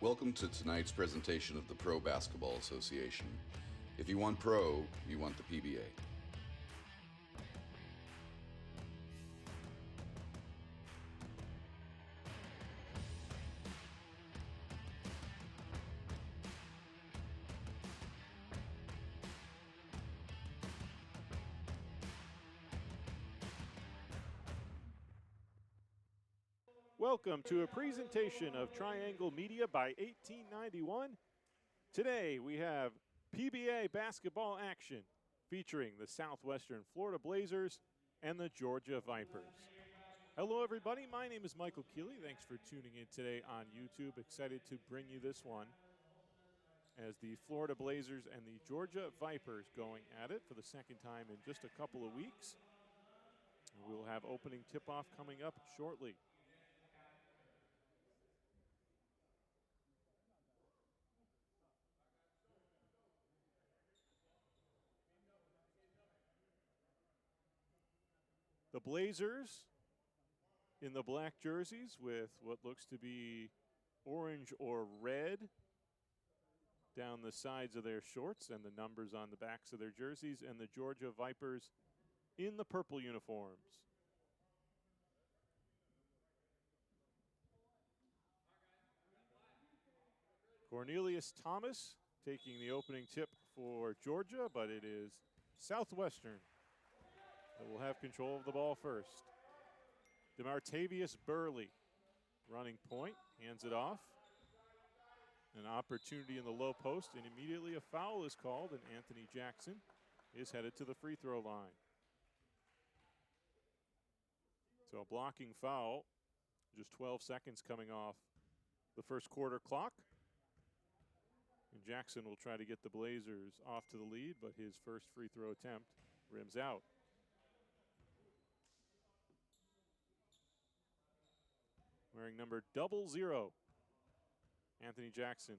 Welcome to tonight's presentation of the Pro Basketball Association. If you want pro, you want the PBA. Welcome to a presentation of Triangle Media by 1891. Today we have PBA basketball action featuring the Southwestern Florida Blazers and the Georgia Vipers. Hello everybody, my name is Michael Keeley. Thanks for tuning in today on YouTube. Excited to bring you this one as the Florida Blazers and the Georgia Vipers going at it for the second time in just a couple of weeks. And we'll have opening tip-off coming up shortly. The Blazers in the black jerseys with what looks to be orange or red down the sides of their shorts and the numbers on the backs of their jerseys, and the Georgia Vipers in the purple uniforms. Cornelius Thomas taking the opening tip for Georgia, but it is Southwestern that will have control of the ball first. DeMartavius Burley running point, hands it off. An opportunity in the low post, and immediately a foul is called, and Anthony Jackson is headed to the free throw line. So a blocking foul, just 12 seconds coming off the first quarter clock. And Jackson will try to get the Blazers off to the lead, but his first free throw attempt rims out. Wearing number 00, Anthony Jackson.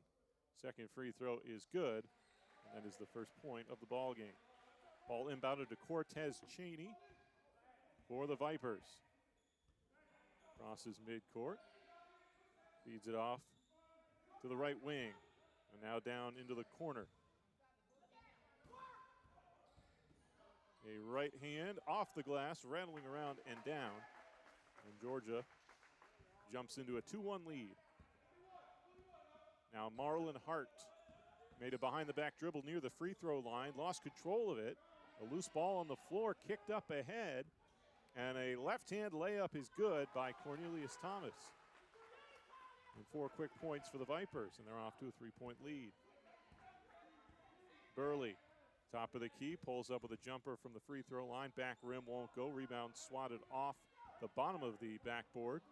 Second free throw is good, and that is the first point of the ball game. Ball inbounded to Cortez Chaney for the Vipers. Crosses midcourt, feeds it off to the right wing, and now down into the corner. A right hand off the glass, rattling around and down, and Georgia jumps into a 2-1 lead. Now Marlon Hart made a behind-the-back dribble near the free throw line, lost control of it. A loose ball on the floor, kicked up ahead, and a left-hand layup is good by Cornelius Thomas. And 4 quick points for the Vipers, and they're off to a 3-point lead. Burley, top of the key, pulls up with a jumper from the free throw line. Back rim won't go. Rebound swatted off the bottom of the backboard.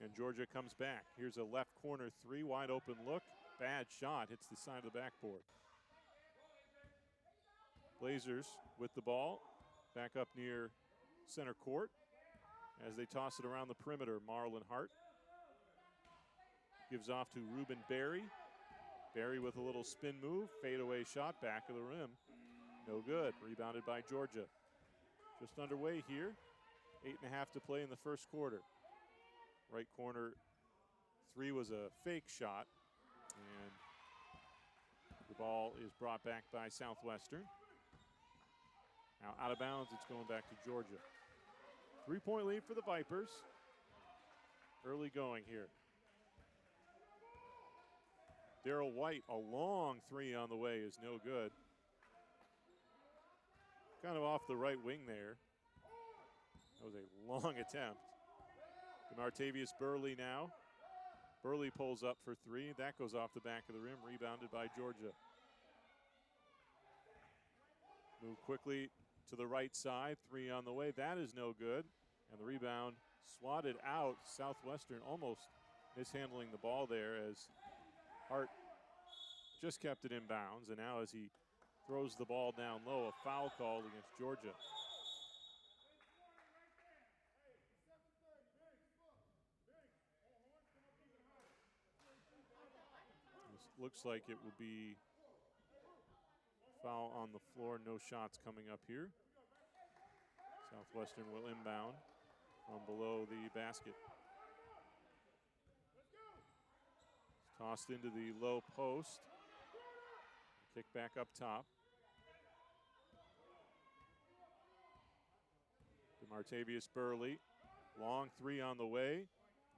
And Georgia comes back. Here's a left corner three, wide open look. Bad shot, hits the side of the backboard. Blazers with the ball, back up near center court. As they toss it around the perimeter, Marlon Hart gives off to Ruben Berry. Berry with a little spin move, fadeaway shot, back of the rim. No good, rebounded by Georgia. Just underway here, 8.5 to play in the first quarter. Right corner three was a fake shot, and the ball is brought back by Southwestern. Now out of bounds, it's going back to Georgia. 3-point lead for the Vipers. Early going here. Darrell White, a long three on the way, is no good. Kind of off the right wing there. That was a long attempt. DeMartavius Burley now. Burley pulls up for three. That goes off the back of the rim, rebounded by Georgia. Move quickly to the right side. Three on the way. That is no good. And the rebound swatted out. Southwestern almost mishandling the ball there as Hart just kept it in bounds. And now as he throws the ball down low, a foul called against Georgia. This looks like it will be foul on the floor. No shots coming up here. Southwestern will inbound from below the basket. Tossed into the low post. Kick back up top. DeMartavius Burley. Long three on the way.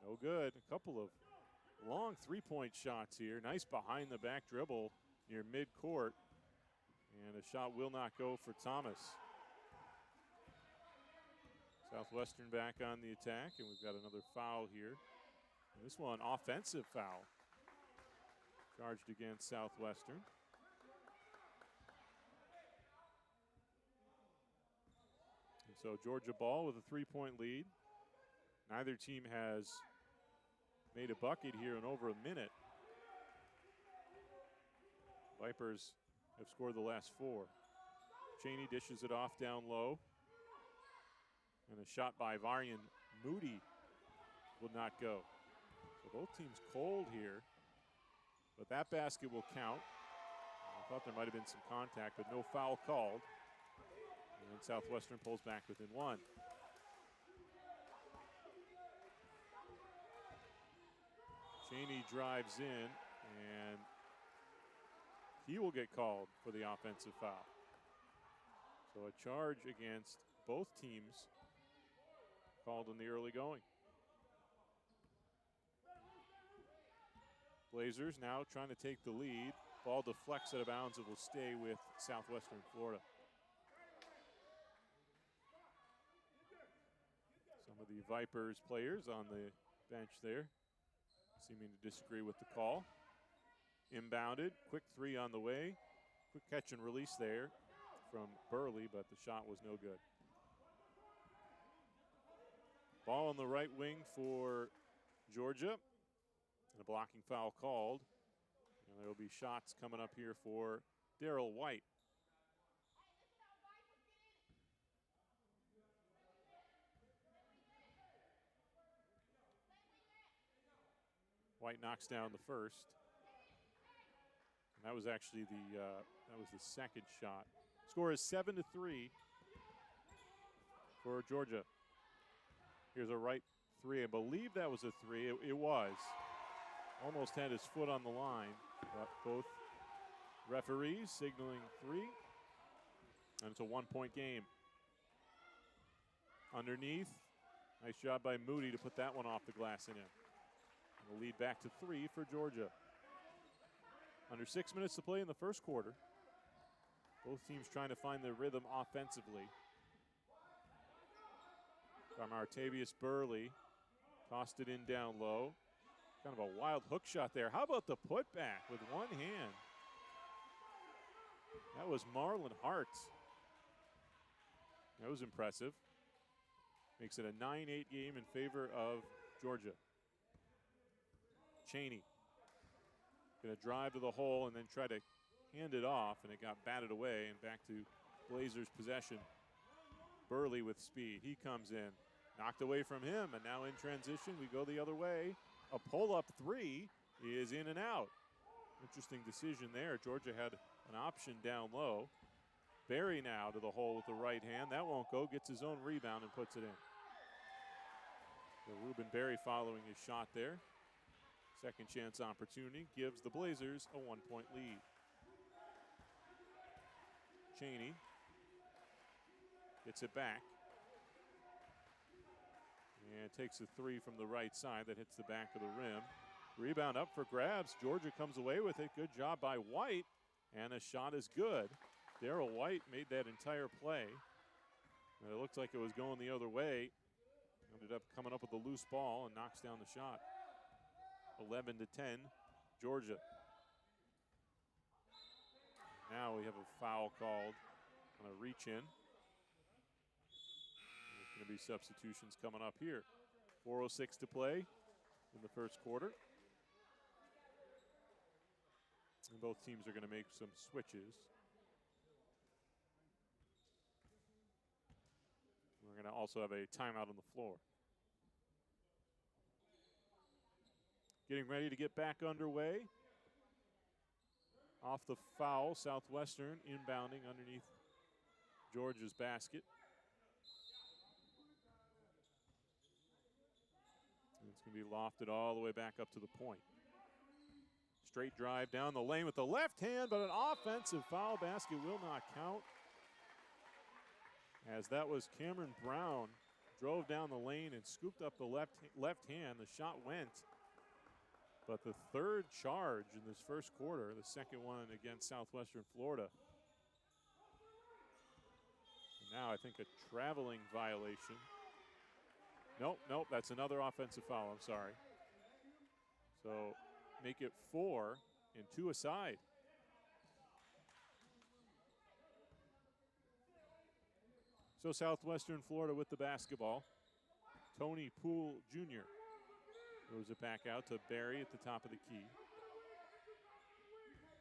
No good. A couple of long three-point shots here. Nice behind-the-back dribble near midcourt. And a shot will not go for Thomas. Southwestern back on the attack, and we've got another foul here. And this one, offensive foul. Charged against Southwestern. And so Georgia ball with a three-point lead. Neither team has made a bucket here in over a minute. Vipers have scored the last four. Cheney dishes it off down low. And a shot by Varian Moody will not go. So both teams cold here. But that basket will count. I thought there might have been some contact, but no foul called. And Southwestern pulls back within one. Cheney drives in, and he will get called for the offensive foul. So a charge against both teams called in the early going. Blazers now trying to take the lead. Ball deflects out of bounds. It will stay with Southwestern Florida. Some of the Vipers players on the bench there seeming to disagree with the call. Inbounded, quick three on the way. Quick catch and release there from Burley, but the shot was no good. Ball on the right wing for Georgia. And a blocking foul called. And there will be shots coming up here for Darrell White. White knocks down the first. And that was actually the second shot. Score is 7-3 for Georgia. Here's a right three. I believe that was a three. It was. Almost had his foot on the line. But both referees signaling three. And it's a one-point game. Underneath. Nice job by Moody to put that one off the glass and in. And the lead back to three for Georgia. Under 6 minutes to play in the first quarter. Both teams trying to find their rhythm offensively. From Artavius Burley. Tossed it in down low. Kind of a wild hook shot there. How about the putback with one hand? That was Marlon Hart. That was impressive. Makes it a 9-8 game in favor of Georgia. Cheney. Going to drive to the hole and then try to hand it off, and it got batted away and back to Blazers possession. Burley with speed. He comes in. Knocked away from him, and now in transition, we go the other way. A pull-up three is in and out. Interesting decision there. Georgia had an option down low. Berry now to the hole with the right hand. That won't go. Gets his own rebound and puts it in. So Ruben Berry following his shot there. Second chance opportunity gives the Blazers a one-point lead. Cheney gets it back. And takes a three from the right side that hits the back of the rim. Rebound up for grabs. Georgia comes away with it. Good job by White. And a shot is good. Darrell White made that entire play. And it looked like it was going the other way. Ended up coming up with a loose ball and knocks down the shot. 11-10, Georgia. Now we have a foul called on a reach in. There's going to be substitutions coming up here. 4:06 to play in the first quarter. And both teams are going to make some switches. We're going to also have a timeout on the floor. Getting ready to get back underway. Off the foul, Southwestern inbounding underneath Georgia's basket. And it's going to be lofted all the way back up to the point. Straight drive down the lane with the left hand, but an offensive foul. Basket will not count. As that was Cameron Brown, drove down the lane and scooped up the left hand. The shot went. But the third charge in this first quarter, the second one against Southwestern Florida. And now I think a traveling violation. Nope, that's another offensive foul, I'm sorry. So make it 4 and 2 aside. So Southwestern Florida with the basketball. Tony Poole Jr. throws it back out to Barry at the top of the key.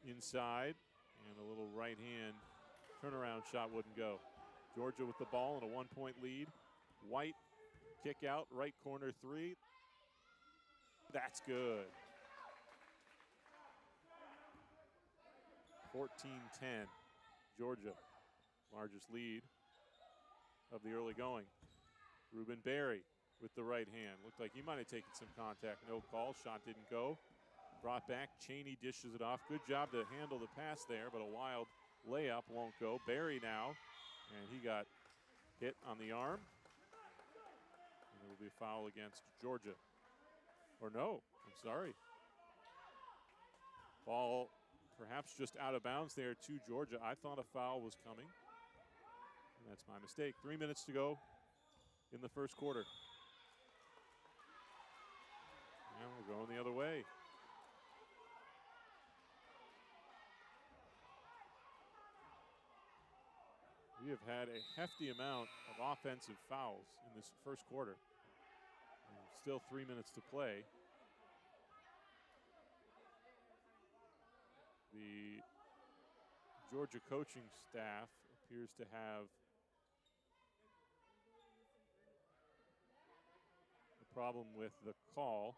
Inside, and a little right hand turnaround shot wouldn't go. Georgia with the ball and a 1-point lead. White kick out, right corner three. That's good. 14-10, Georgia, largest lead of the early going. Ruben Berry with the right hand. Looked like he might have taken some contact. No call. Shot didn't go. Brought back. Cheney dishes it off. Good job to handle the pass there, but a wild layup won't go. Berry now, and he got hit on the arm. And it will be a foul against Georgia. Or no, I'm sorry. Ball perhaps just out of bounds there to Georgia. I thought a foul was coming. And that's my mistake. 3 minutes to go in the first quarter. And we're going the other way. We have had a hefty amount of offensive fouls in this first quarter. And still 3 minutes to play. The Georgia coaching staff appears to have a problem with the call.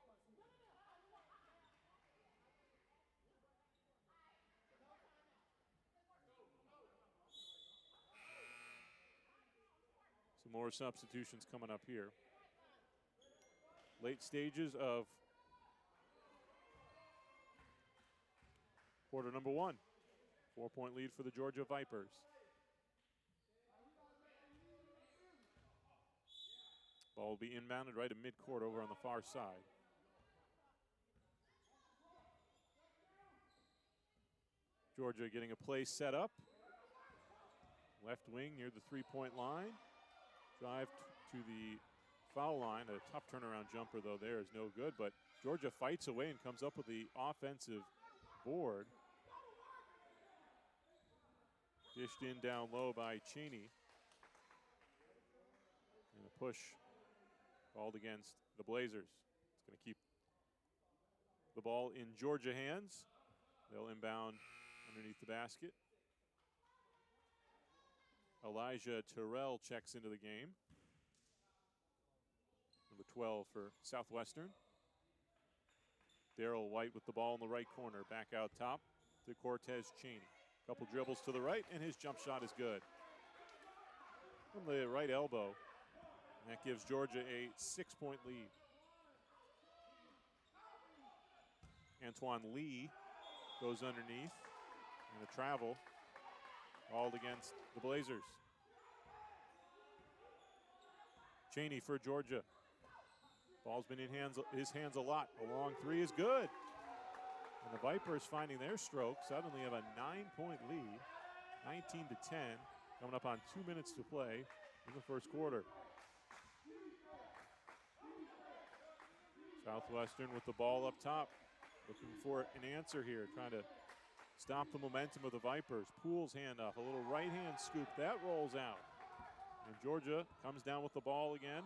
Some more substitutions coming up here. Late stages of quarter number one. 4-point lead for the Georgia Vipers. Ball will be inbounded right at midcourt over on the far side. Georgia getting a play set up. Left wing near the three-point line. Drive to the foul line. A tough turnaround jumper, though, there is no good. But Georgia fights away and comes up with the offensive board. Dished in down low by Cheney. And a push called against the Blazers. It's going to keep the ball in Georgia hands. They'll inbound underneath the basket. Elijah Terrell checks into the game. Number 12 for Southwestern. Darrell White with the ball in the right corner. Back out top to Cortez Cheney. Couple dribbles to the right, and his jump shot is good. From the right elbow. And that gives Georgia a 6-point lead. Antoine Lee goes underneath. And a travel called against the Blazers. Cheney for Georgia. Ball's been in his hands a lot. A long three is good. And the Vipers finding their stroke suddenly have a 9-point lead. 19-10. Coming up on 2 minutes to play in the first quarter. Southwestern with the ball up top. Looking for an answer here. Trying to stop the momentum of the Vipers. Poole's handoff. A little right hand scoop. That rolls out. And Georgia comes down with the ball again.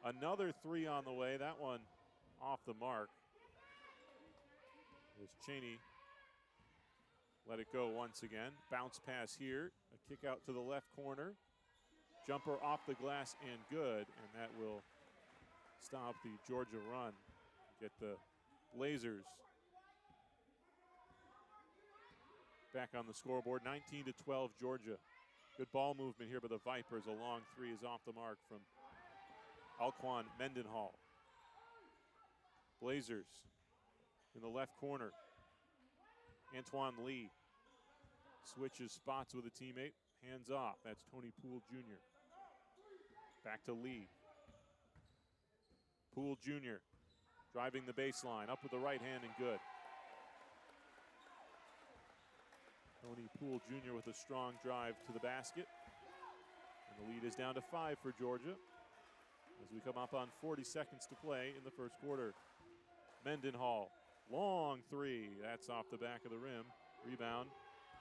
Another three on the way. That one off the mark. As Cheney let it go once again. Bounce pass here. A kick out to the left corner. Jumper off the glass and good. And that will stop the Georgia run. Get the Blazers back on the scoreboard. 19-12 Georgia. Good ball movement here by the Vipers. A long three is off the mark from Alquan Mendenhall. Blazers in the left corner. Antoine Lee switches spots with a teammate. Hands off. That's Tony Poole Jr. Back to Lee. Poole Jr. driving the baseline. Up with the right hand and good. Tony Poole Jr. with a strong drive to the basket. And the lead is down to 5 for Georgia as we come up on 40 seconds to play in the first quarter. Mendenhall, long three. That's off the back of the rim. Rebound,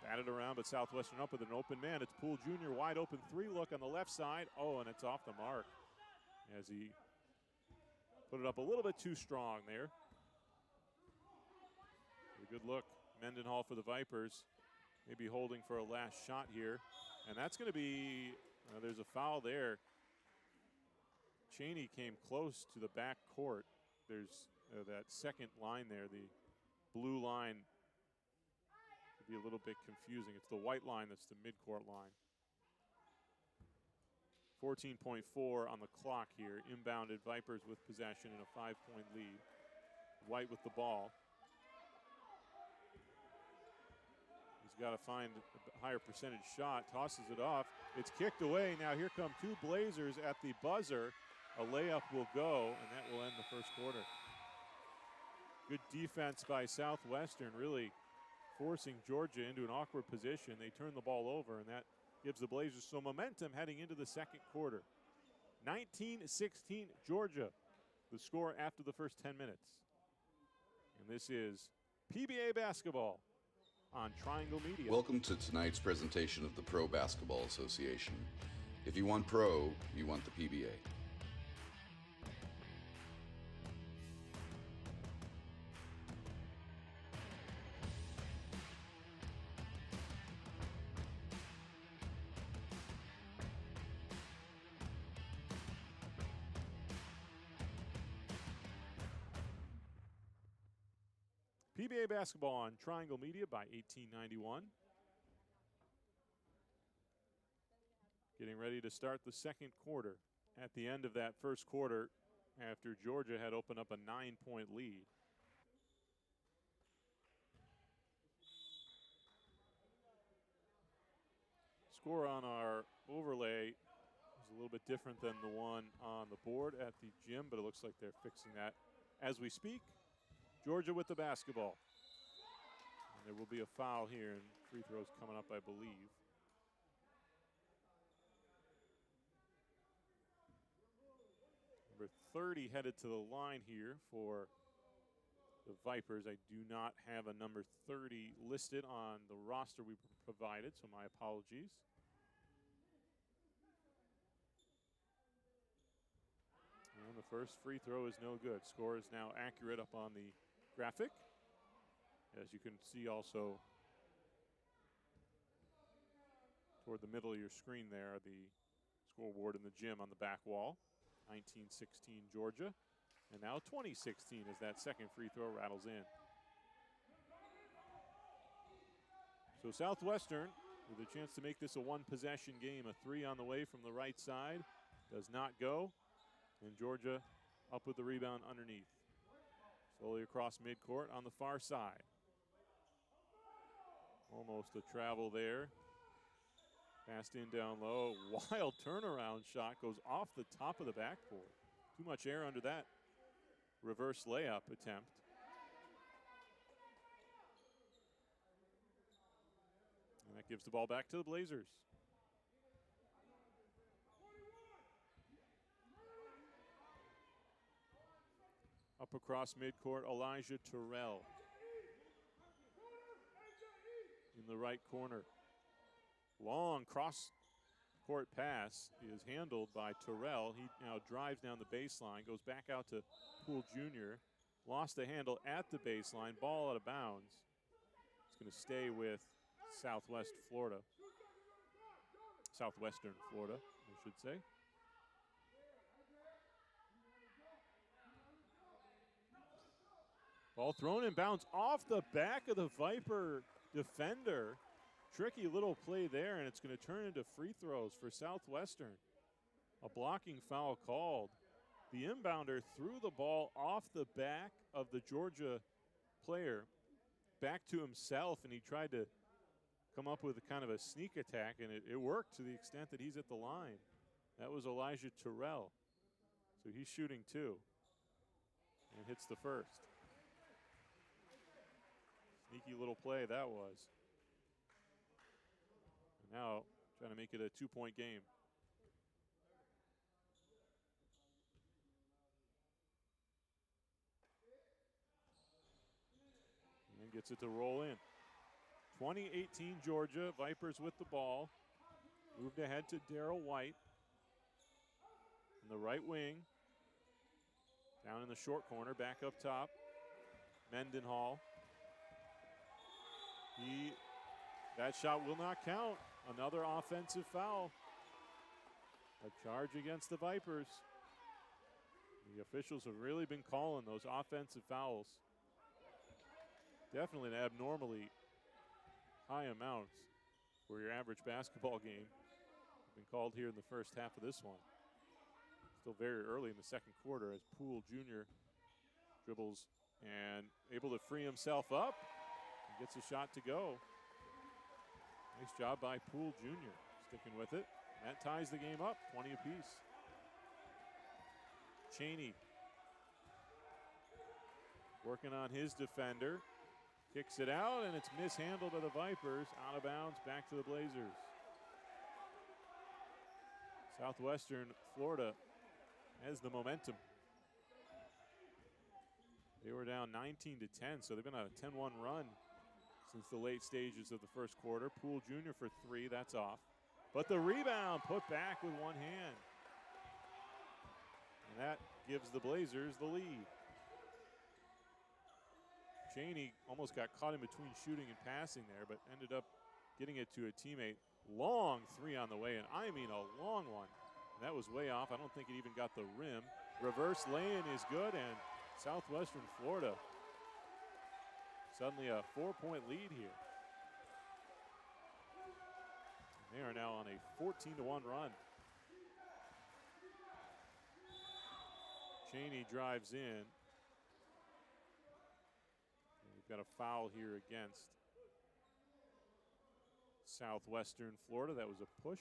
batted around, but Southwestern up with an open man. It's Poole Jr. wide open three look on the left side. Oh, and it's off the mark as he put it up a little bit too strong there. A good look. Mendenhall for the Vipers. Maybe holding for a last shot here. And that's going to be, there's a foul there. Cheney came close to the back court. There's that second line there, the blue line. Could be a little bit confusing. It's the white line that's the midcourt line. 14.4 on the clock here. Inbounded Vipers with possession and a 5-point lead. White with the ball. He's got to find a higher percentage shot. Tosses it off. It's kicked away. Now here come two Blazers at the buzzer. A layup will go, and that will end the first quarter. Good defense by Southwestern, really forcing Georgia into an awkward position. They turn the ball over, and that gives the Blazers some momentum heading into the second quarter. 19-16 Georgia, the score after the first 10 minutes. And this is PBA basketball on Triangle Media. Welcome to tonight's presentation of the Pro Basketball Association. If you want pro, you want the PBA. PBA basketball on Triangle Media by 1891. Getting ready to start the second quarter. At the end of that first quarter, after Georgia had opened up a 9-point lead. Score on our overlay is a little bit different than the one on the board at the gym, but it looks like they're fixing that as we speak. Georgia with the basketball. And there will be a foul here, and free throws coming up, I believe. Number 30 headed to the line here for the Vipers. I do not have a number 30 listed on the roster we provided, so my apologies. And the first free throw is no good. Score is now accurate up on the graphic. As you can see also toward the middle of your screen there, the scoreboard in the gym on the back wall. 19-16 Georgia. And now 20-16 as that second free throw rattles in. So Southwestern with a chance to make this a one-possession game. A three on the way from the right side. Does not go. And Georgia up with the rebound underneath. Slowly across midcourt on the far side. Almost a travel there. Passed in down low. Wild turnaround shot goes off the top of the backboard. Too much air under that reverse layup attempt. And that gives the ball back to the Blazers. Up across midcourt, Elijah Terrell. In the right corner. Long cross-court pass is handled by Terrell. He now drives down the baseline, goes back out to Poole Jr. Lost the handle at the baseline, ball out of bounds. It's going to stay with Southwestern Florida, I should say. Ball thrown in bounds off the back of the Viper defender. Tricky little play there, and it's going to turn into free throws for Southwestern. A blocking foul called. The inbounder threw the ball off the back of the Georgia player back to himself, and he tried to come up with a kind of a sneak attack, and it worked to the extent that he's at the line. That was Elijah Terrell. So he's shooting 2 and hits the first. Sneaky little play that was. And now trying to make it a 2-point game. And gets it to roll in. 2018 Georgia, Vipers with the ball. Moved ahead to Darrell White in the right wing. Down in the short corner, back up top. Mendenhall. That shot will not count. Another offensive foul. A charge against the Vipers. The officials have really been calling those offensive fouls. Definitely an abnormally high amounts for your average basketball game. Been called here in the first half of this one. Still very early in the second quarter as Poole Jr. dribbles and able to free himself up and gets a shot to go. Nice job by Poole Jr. sticking with it. That ties the game up, 20 apiece. Cheney working on his defender. Kicks it out, and it's mishandled by the Vipers. Out of bounds, back to the Blazers. Southwestern Florida has the momentum. They were down 19-10, so they've been on a 10-1 run since the late stages of the first quarter. Poole Jr. for 3, that's off. But the rebound put back with one hand. And that gives the Blazers the lead. Cheney almost got caught in between shooting and passing there, but ended up getting it to a teammate. Long 3 on the way, and I mean a long one. And that was way off. I don't think it even got the rim. Reverse lay-in is good, and Southwestern Florida suddenly a 4-point lead here. And they are now on a 14-1 run. Cheney drives in. Got a foul here against Southwestern Florida. That was a push.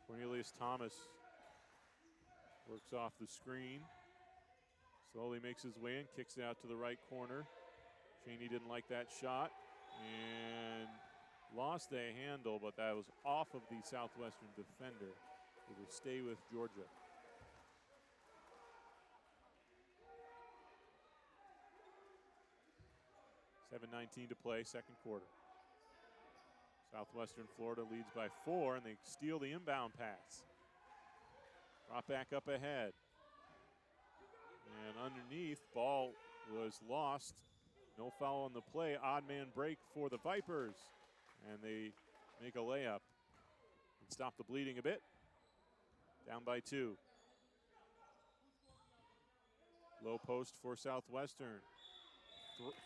Cornelius Thomas works off the screen. Slowly makes his way in, kicks it out to the right corner. Cheney didn't like that shot and lost a handle, but that was off of the Southwestern defender. It will stay with Georgia. .7:19 to play, second quarter. Southwestern Florida leads by 4, and they steal the inbound pass. Brought back up ahead. And underneath, ball was lost. No foul on the play. Odd man break for the Vipers. And they make a layup and stop the bleeding a bit. Down by 2. Low post for Southwestern.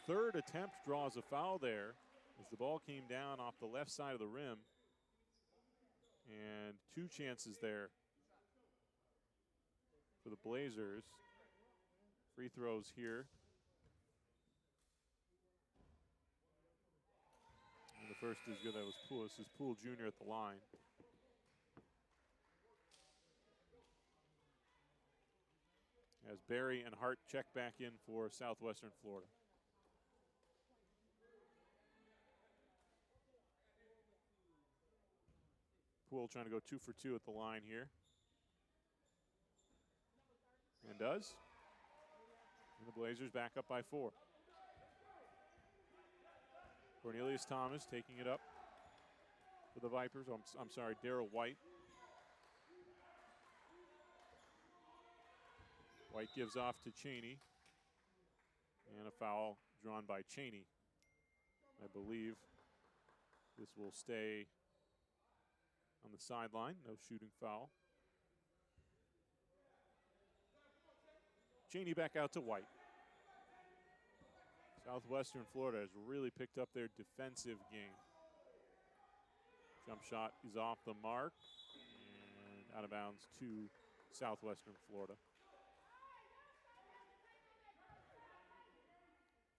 Third attempt draws a foul there as the ball came down off the left side of the rim. And 2 chances there for the Blazers. Free throws here. And the first is good. That was Poole. This is Poole Jr. at the line. As Barry and Hart check back in for Southwestern Florida. Poole trying to go 2 for 2 at the line here. And does. And the Blazers back up by 4. Cornelius Thomas taking it up for the Vipers. I'm sorry, Darrell White. White gives off to Cheney. And a foul drawn by Cheney. I believe this will stay on the sideline. No shooting foul. Cheney back out to White. Southwestern Florida has really picked up their defensive game. Jump shot is off the mark. out of bounds to Southwestern Florida.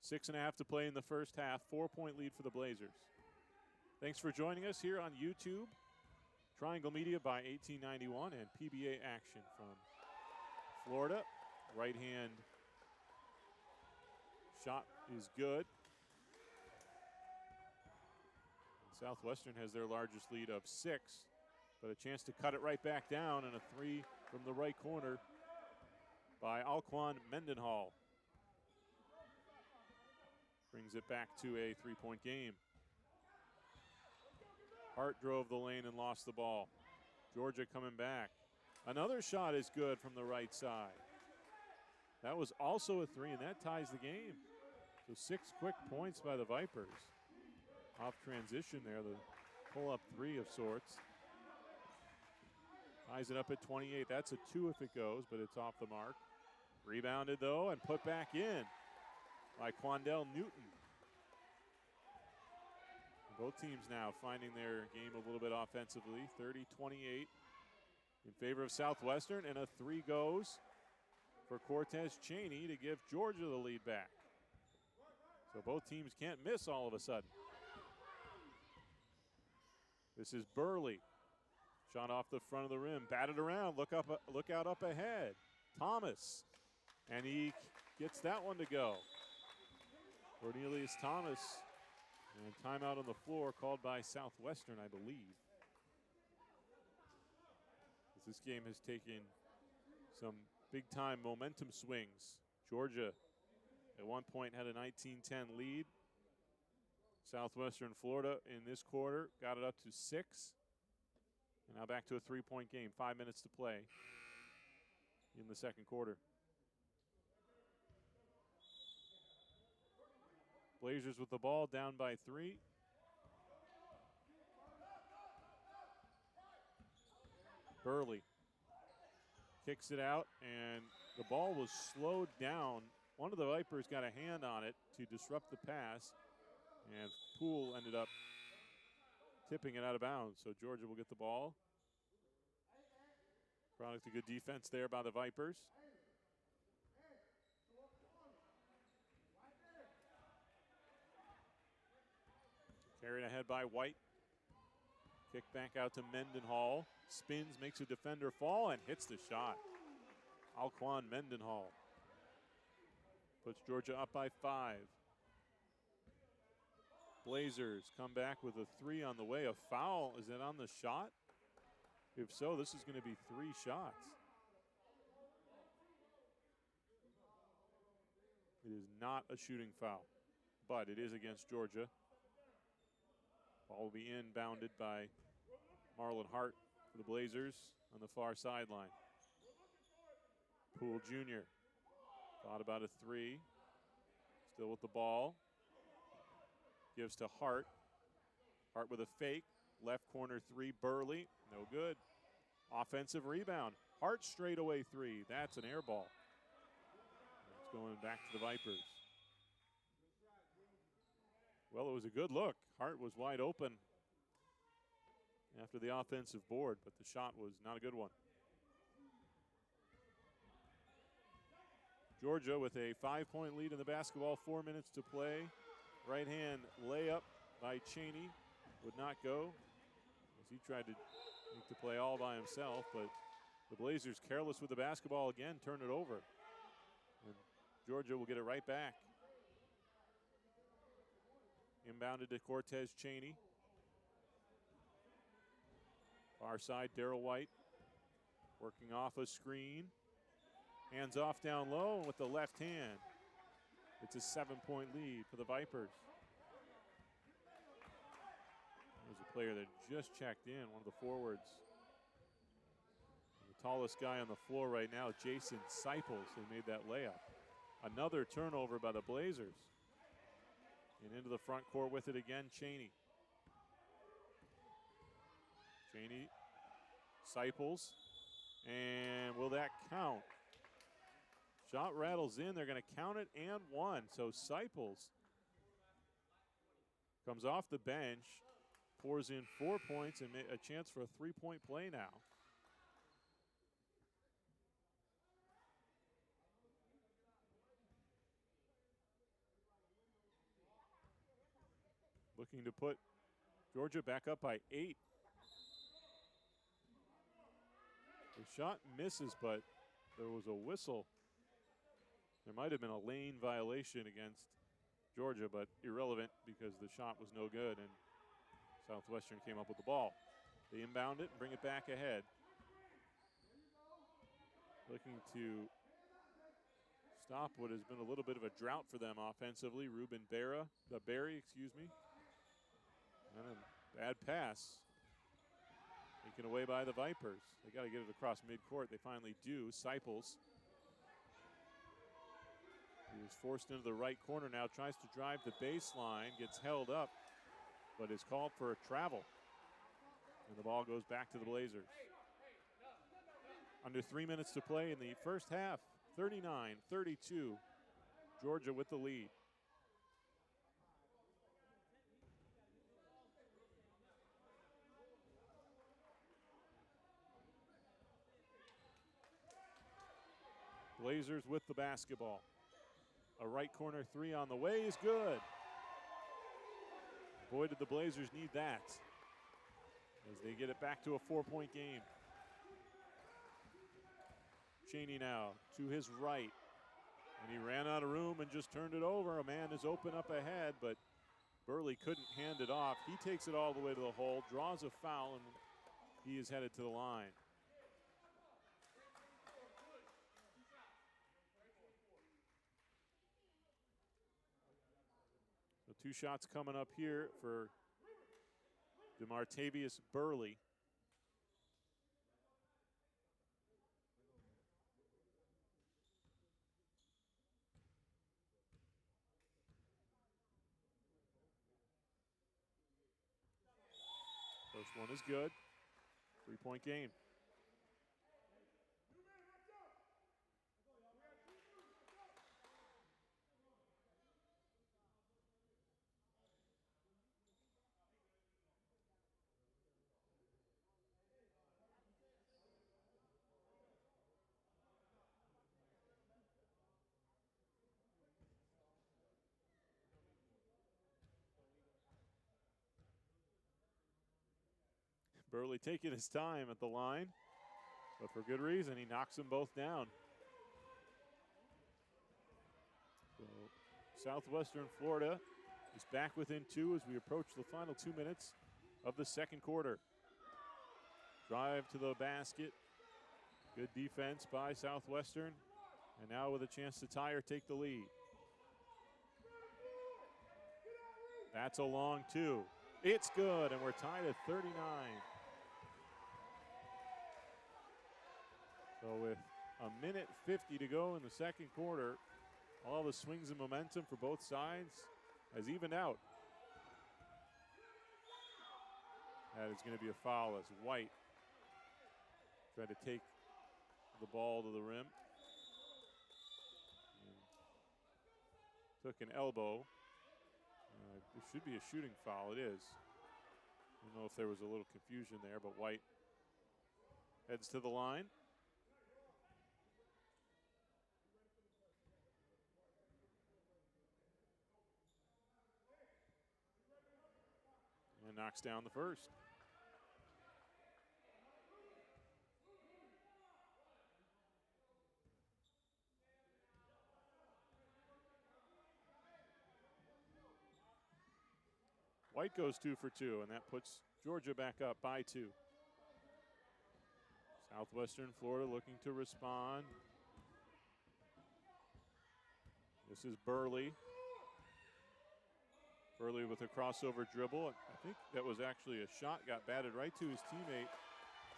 6.5 to play in the first half. 4-point lead for the Blazers. Thanks for joining us here on YouTube. Triangle Media by 1891 and PBA action from Florida. Right hand shot is good. Southwestern has their largest lead of 6, but a chance to cut it right back down, and a 3 from the right corner by Alquan Mendenhall. Brings it back to a 3-point game. Hart drove the lane and lost the ball. Georgia coming back. Another shot is good from the right side. That was also a 3, and that ties the game. So 6 quick points by the Vipers. Off transition there, the pull-up 3 of sorts. Ties it up at 28. That's a 2 if it goes, but it's off the mark. Rebounded, though, and put back in by Quandell Newton. Both teams now finding their game a little bit offensively. 30-28 in favor of Southwestern, and a 3 goes for Cortez Cheney to give Georgia the lead back. So both teams can't miss all of a sudden. This is Burley. Shot off the front of the rim, batted around, look out up ahead. Thomas, and he gets that one to go. Cornelius Thomas, and timeout on the floor called by Southwestern, I believe. This game has taken some big-time momentum swings. Georgia at one point had a 19-10 lead. Southwestern Florida in this quarter got it up to 6. And now back to a 3-point game. 5 minutes to play in the second quarter. Blazers with the ball, down by 3. Burley kicks it out, and the ball was slowed down. One of the Vipers got a hand on it to disrupt the pass, and Poole ended up tipping it out of bounds. So Georgia will get the ball. Product of good defense there by the Vipers. Carried ahead by White. Kick back out to Mendenhall. Spins, makes a defender fall, and hits the shot. Alquan Mendenhall puts Georgia up by 5. Blazers come back with a 3 on the way. A foul, is it on the shot? If so, this is going to be 3 shots. It is not a shooting foul, but it is against Georgia. Ball will be inbounded by Marlon Hart for the Blazers on the far sideline. Poole Jr. thought about a 3. Still with the ball. Gives to Hart. Hart with a fake. Left corner 3, Burley. No good. Offensive rebound. Hart straightaway 3. That's an air ball. It's going back to the Vipers. Well, it was a good look. Hart was wide open after the offensive board, but the shot was not a good one. Georgia with a 5-point lead in the basketball, 4 minutes to play. Right hand layup by Cheney would not go as he tried to make the play all by himself, but the Blazers careless with the basketball again, turn it over. And Georgia will get it right back. Inbounded to Cortez Cheney. Far side, Darrell White working off a screen. Hands off down low with the left hand. It's a 7-point lead for the Vipers. There's a player that just checked in, one of the forwards. The tallest guy on the floor right now, Jason Seipels, who made that layup. Another turnover by the Blazers. And into the front court with it again, Cheney. Cheney, Seipels, and will that count? Shot rattles in, they're going to count it and 1. So Seipels comes off the bench, pours in 4 points and a chance for a 3-point play now. looking to put Georgia back up by 8. The shot misses, but there was a whistle. There might have been a lane violation against Georgia, but irrelevant because the shot was no good, and Southwestern came up with the ball. They inbound it and bring it back ahead. Looking to stop what has been a little bit of a drought for them offensively. Ruben Berry, excuse me. And a bad pass. Taken away by the Vipers. They got to get it across midcourt. They finally do. Seipels. He was forced into the right corner now. Tries to drive the baseline. Gets held up, but is called for a travel. And the ball goes back to the Blazers. Under 3 minutes to play in the first half. 39-32. Georgia with the lead. Blazers with the basketball. A right corner three on the way is good. Boy, did the Blazers need that as they get it back to a 4-point game. Cheney now to his right. And he ran out of room and just turned it over. A man is open up ahead, but Burley couldn't hand it off. He takes it all the way to the hole, draws a foul, and he is headed to the line. So 2 shots coming up here for DeMartavius Burley. First one is good. 3-point game. Burley taking his time at the line, but for good reason. He knocks them both down. So Southwestern Florida is back within 2 as we approach the final 2 minutes of the second quarter. Drive to the basket. Good defense by Southwestern. And now with a chance to tie or take the lead. That's a long 2. It's good, and we're tied at 39. So with a minute 50 to go in the second quarter, all the swings and momentum for both sides has evened out. That is going to be a foul as White tried to take the ball to the rim. And took an elbow. It should be a shooting foul. It is. I don't know if there was a little confusion there, but White heads to the line. And knocks down the first. White goes 2 for 2, and that puts Georgia back up by 2. Southwestern Florida looking to respond. This is Burley. Burley with a crossover dribble. I think that was actually a shot, got batted right to his teammate,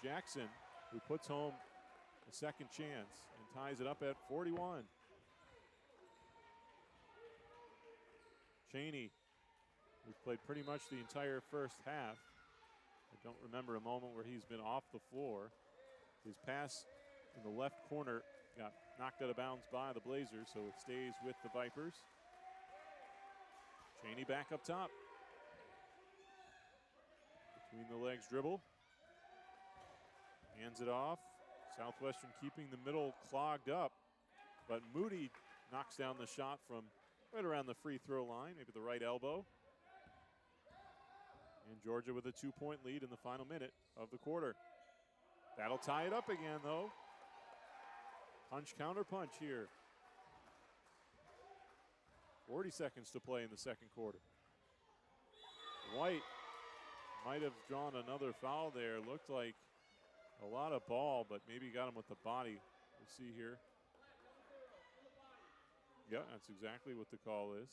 Jackson, who puts home a second chance and ties it up at 41. Cheney, who's played pretty much the entire first half. I don't remember a moment where he's been off the floor. His pass in the left corner got knocked out of bounds by the Blazers, so it stays with the Vipers. Cheney back up top. Between the legs dribble. Hands it off. Southwestern keeping the middle clogged up, but Moody knocks down the shot from right around the free throw line, maybe the right elbow. And Georgia with a 2-point lead in the final minute of the quarter. That'll tie it up again, though. Punch, counter punch here. 40 seconds to play in the second quarter. White might have drawn another foul there. Looked like a lot of ball, but maybe got him with the body. We'll see here. Yeah, that's exactly what the call is.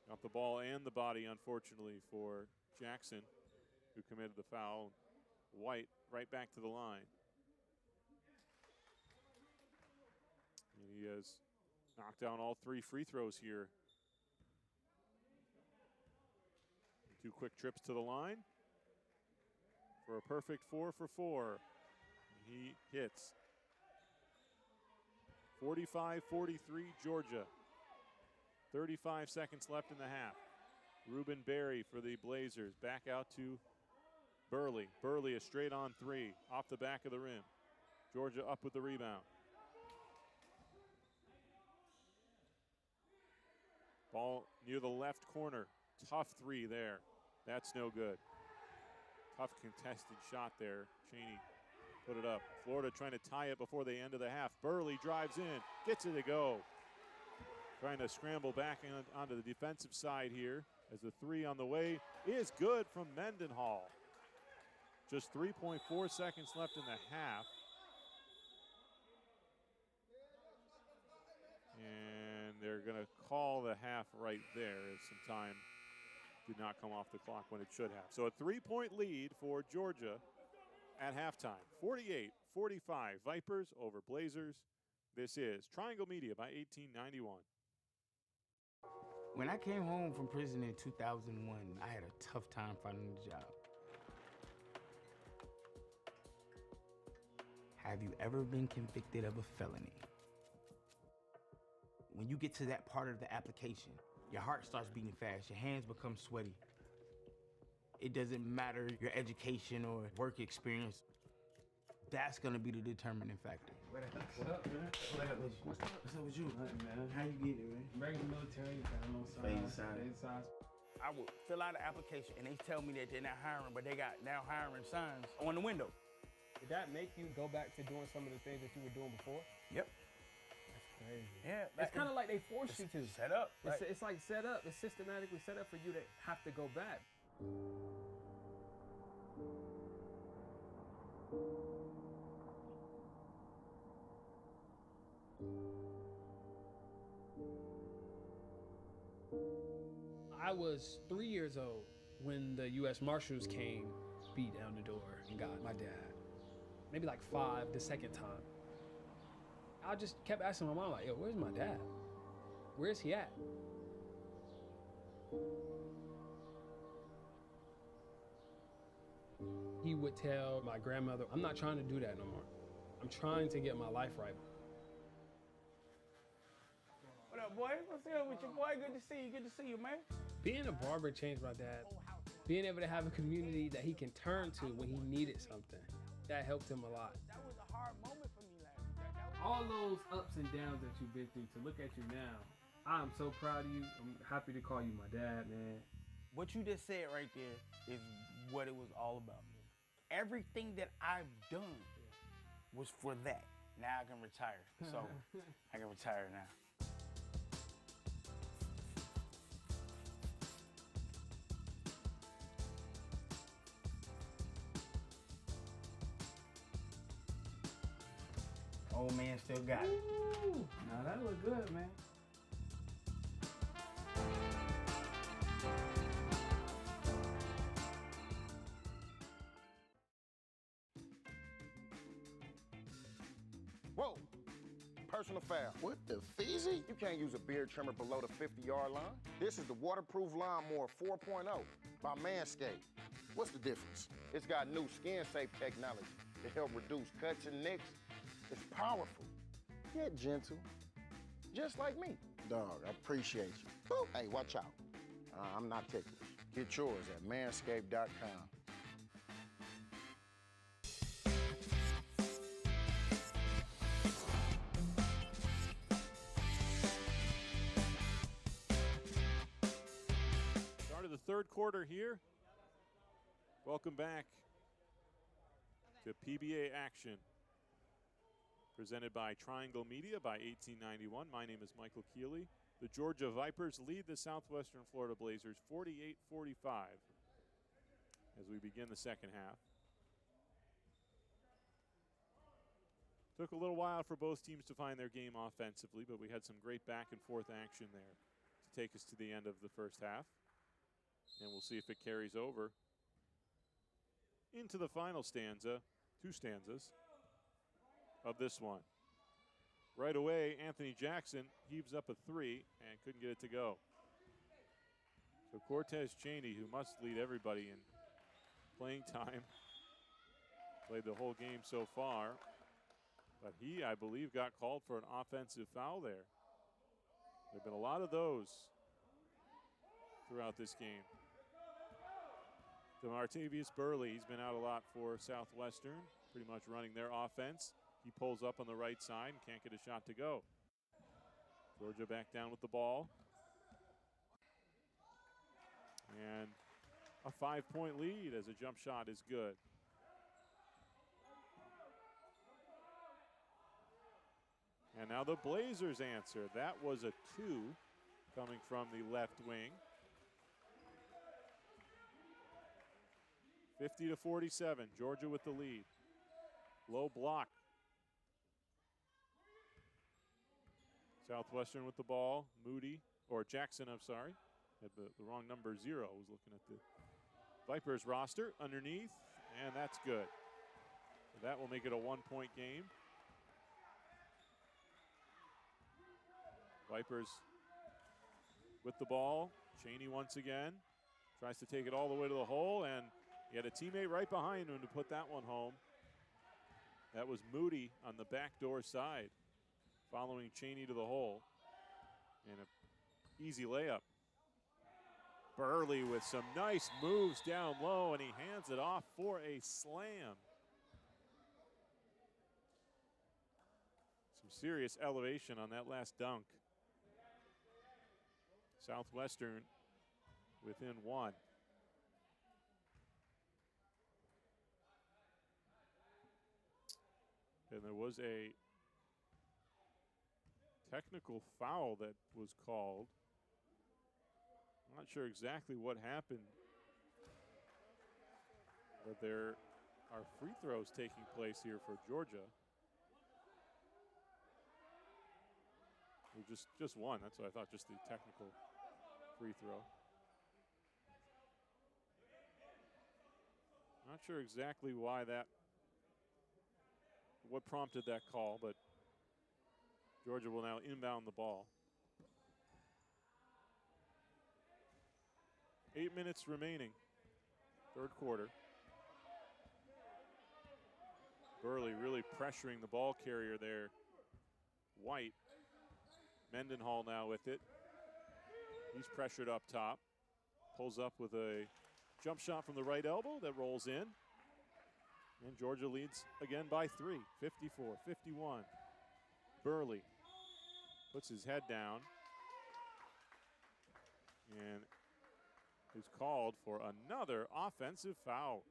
Got the ball and the body, unfortunately, for Jackson, who committed the foul. White right back to the line. And he has knocked down all 3 free throws here. 2 quick trips to the line for a perfect 4 for 4. He hits. 45-43 Georgia. 35 seconds left in the half. Ruben Berry for the Blazers. Back out to Burley. Burley a straight on 3 off the back of the rim. Georgia up with the rebound. Ball near the left corner. Tough 3 there. That's no good. Tough contested shot there. Chaney put it up. Florida trying to tie it before the end of the half. Burley drives in, gets it to go. Trying to scramble back onto the defensive side here as the 3 on the way is good from Mendenhall. Just 3.4 seconds left in the half. And they're going to call the half right there as some time did not come off the clock when it should have. So a 3-point lead for Georgia at halftime. 48-45 Vipers over Blazers. This is Triangle Media by 1891. When I came home from prison in 2001, I had a tough time finding a job. Have you ever been convicted of a felony? When you get to that part of the application, your heart starts beating fast, your hands become sweaty. It doesn't matter your education or work experience. That's gonna be the determining factor. What up, man? What up with you? What's up with you? Nothing, man. How you get it, man? Regular military, got no signs. I would fill out an application and they tell me that they're not hiring, but they got now hiring signs on the window. Did that make you go back to doing some of the things that you were doing before? Yep. That's crazy. Yeah. It's kind of like they force you to. Set up. Right? It's like set up. It's systematically set up for you to have to go back. I was 3 years old when the U.S. Marshals came, beat down the door, and got my dad. Maybe like 5 the second time. I just kept asking my mom, like, yo, where's my dad? Where's he at? He would tell my grandmother, I'm not trying to do that no more. I'm trying to get my life right. What up, boy? What's up with you, boy? Good to see you. Good to see you, man. Being a barber changed my dad. Being able to have a community that he can turn to when he needed something, that helped him a lot. That was a hard moment for me last year. All those ups and downs that you've been through, to look at you now, I'm so proud of you. I'm happy to call you my dad, man. What you just said right there is what it was all about. Everything that I've done was for that. Now I can retire. So I can retire now. Old man still got it. Ooh, now that look good, man. Whoa, personal foul. What the feezy? You can't use a beard trimmer below the 50-yard line. This is the waterproof lawnmower 4.0 by Manscaped. What's the difference? It's got new skin-safe technology to help reduce cuts and nicks. It's powerful, yet gentle, just like me. Dog, I appreciate you. Woo. Hey, watch out. I'm not ticklish. Get yours at manscaped.com. third quarter here. Welcome back to PBA action. Presented by Triangle Media by 1891. My name is Michael Keeley. The Georgia Vipers lead the Southwestern Florida Blazers 48-45 as we begin the second half. Took a little while for both teams to find their game offensively, but we had some great back and forth action there to take us to the end of the first half. And we'll see if it carries over into the final stanza, 2 stanzas of this one. Right away, Anthony Jackson heaves up a 3 and couldn't get it to go. So Cortez Chaney, who must lead everybody in playing time, played the whole game so far. But he, I believe, got called for an offensive foul there. There have been a lot of those throughout this game. DeMartavius Burley, he's been out a lot for Southwestern, pretty much running their offense. He pulls up on the right side and can't get a shot to go. Georgia back down with the ball. And a 5-point lead as a jump shot is good. And now the Blazers answer. That was a 2 coming from the left wing. 50-47, Georgia with the lead. Low block. Southwestern with the ball. Moody, or Jackson, I'm sorry. Had the wrong number, 0. I was looking at the Vipers roster underneath, and that's good. So that will make it a 1-point game. Vipers with the ball. Chaney once again tries to take it all the way to the hole, and he had a teammate right behind him to put that one home. That was Moody on the backdoor side, following Chaney to the hole. And an easy layup. Burley with some nice moves down low, and he hands it off for a slam. Some serious elevation on that last dunk. Southwestern within 1. And there was a technical foul that was called. I'm not sure exactly what happened, but there are free throws taking place here for Georgia. Just one, that's what I thought, just the technical free throw. Not sure exactly what prompted that call, but Georgia will now inbound the ball. 8 minutes remaining, third quarter. Burley really pressuring the ball carrier there. White. Mendenhall now with it. He's pressured up top. Pulls up with a jump shot from the right elbow that rolls in. And Georgia leads again by 3, 54-51. Burley puts his head down and is called for another offensive foul.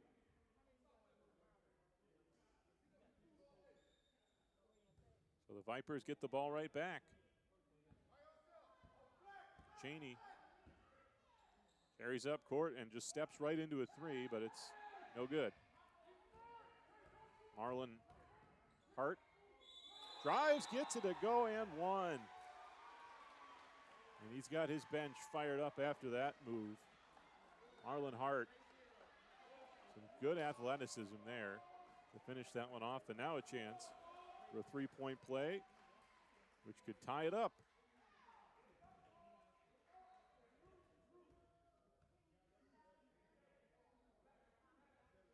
So the Vipers get the ball right back. Chaney carries up court and just steps right into a 3, but it's no good. Marlon Hart drives, gets it to go, and 1. And he's got his bench fired up after that move. Marlon Hart, some good athleticism there to finish that one off, and now a chance for a 3-point play, which could tie it up.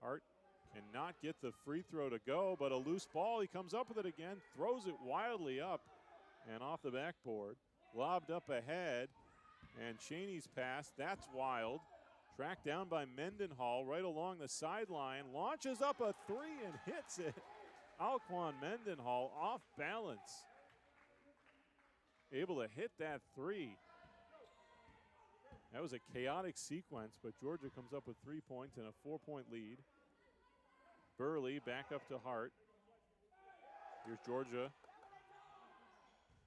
Hart cannot get the free throw to go, but a loose ball. He comes up with it again, throws it wildly up and off the backboard. Lobbed up ahead, and Chaney's pass, that's wild. Tracked down by Mendenhall right along the sideline. Launches up a 3 and hits it. Alquan Mendenhall off balance. Able to hit that 3. That was a chaotic sequence, but Georgia comes up with 3 points and a 4-point lead. Burley back up to Hart. Here's Georgia.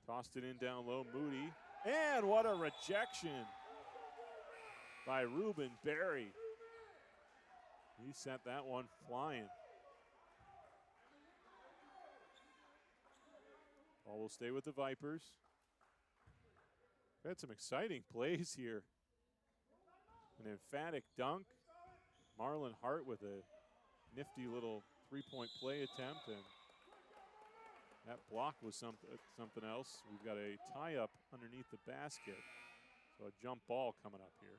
Tossed it in down low, Moody. And what a rejection by Ruben Berry. He sent that one flying. Ball will stay with the Vipers. We had some exciting plays here. An emphatic dunk. Marlon Hart with a nifty little three-point play attempt, and that block was something else. We've got a tie-up underneath the basket, so a jump ball coming up here.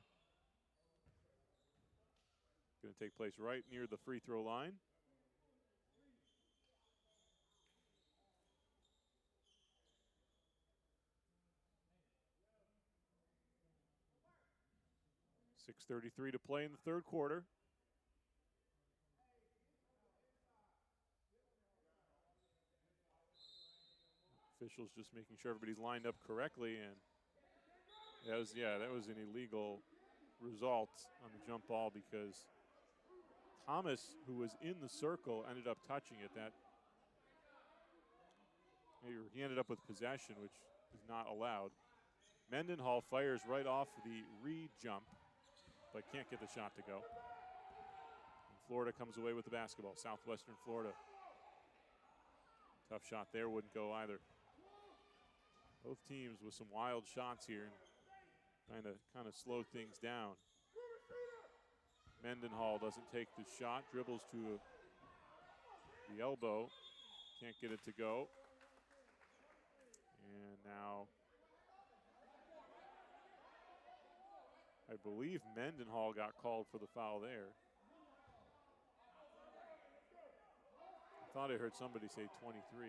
Going to take place right near the free throw line. .6:33 to play in the third quarter. Officials just making sure everybody's lined up correctly, and that was an illegal result on the jump ball because Thomas, who was in the circle, ended up touching it. He ended up with possession, which is not allowed. Mendenhall fires right off the re-jump, but can't get the shot to go. And Florida comes away with the basketball. Southwestern Florida. Tough shot there, wouldn't go either. Both teams with some wild shots here and trying to kind of slow things down. Mendenhall doesn't take the shot, dribbles to the elbow, can't get it to go. And now I believe Mendenhall got called for the foul there. I thought I heard somebody say 23.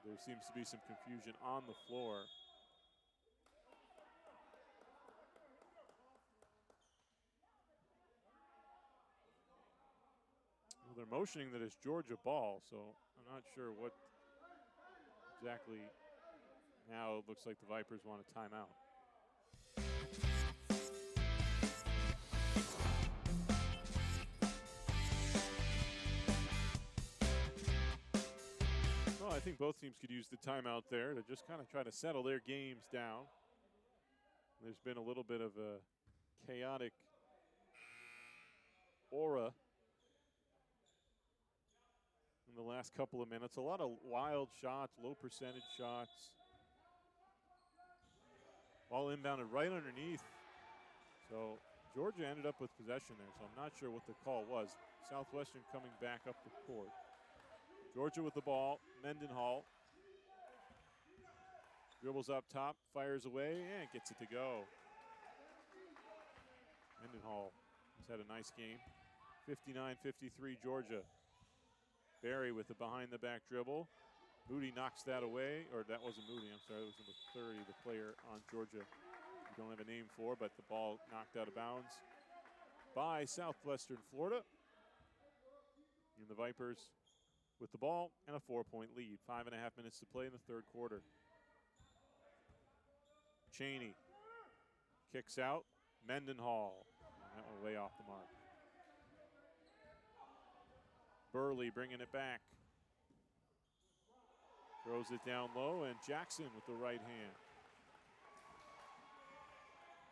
There seems to be some confusion on the floor. Well, they're motioning that it's Georgia ball, so I'm not sure what exactly. Now it looks like the Vipers want a timeout. Well, I think both teams could use the timeout there to just kind of try to settle their games down. There's been a little bit of a chaotic aura in the last couple of minutes. A lot of wild shots, low percentage shots. Ball inbounded right underneath. So Georgia ended up with possession there, so I'm not sure what the call was. Southwestern coming back up the court. Georgia with the ball, Mendenhall. Dribbles up top, fires away, and gets it to go. Mendenhall has had a nice game. 59-53 Georgia. Berry with the behind-the-back dribble. Moody knocks that away, or that wasn't Moody, I'm sorry, that was number 30, the player on Georgia we don't have a name for, but the ball knocked out of bounds by Southwestern Florida. And the Vipers with the ball and a 4-point lead. 5.5 minutes to play in the third quarter. Cheney kicks out. Mendenhall. And that one way off the mark. Burley bringing it back. Throws it down low, and Jackson with the right hand.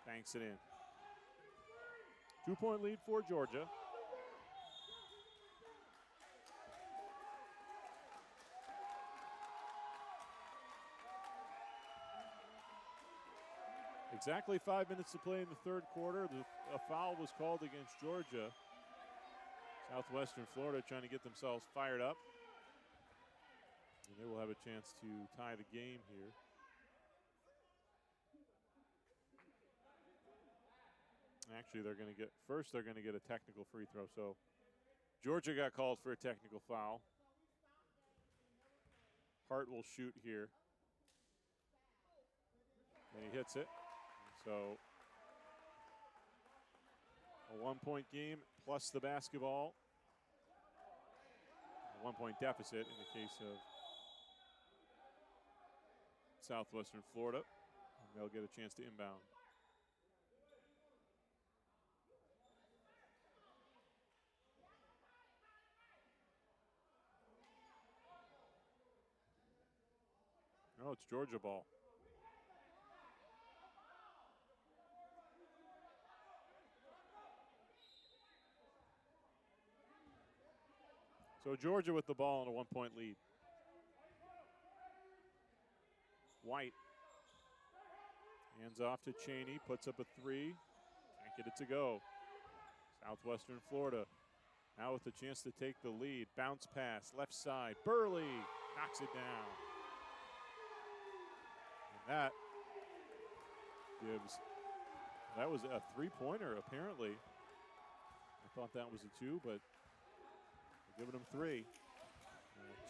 Banks it in. 2-point lead for Georgia. Exactly 5 minutes to play in the third quarter. A foul was called against Georgia. Southwestern Florida trying to get themselves fired up. And they will have a chance to tie the game here. Actually, they're going to get a technical free throw. So Georgia got called for a technical foul. Hart will shoot here. And he hits it. So a 1-point game plus the basketball. A 1-point deficit in the case of Southwestern Florida. And they'll get a chance to inbound. Oh, it's Georgia ball. So Georgia with the ball and a 1-point lead. White hands off to Cheney, puts up a three. Can't get it to go. Southwestern Florida now with the chance to take the lead. Bounce pass, left side. Burley knocks it down. And that was a three-pointer, apparently. I thought that was a two, but they're giving them three.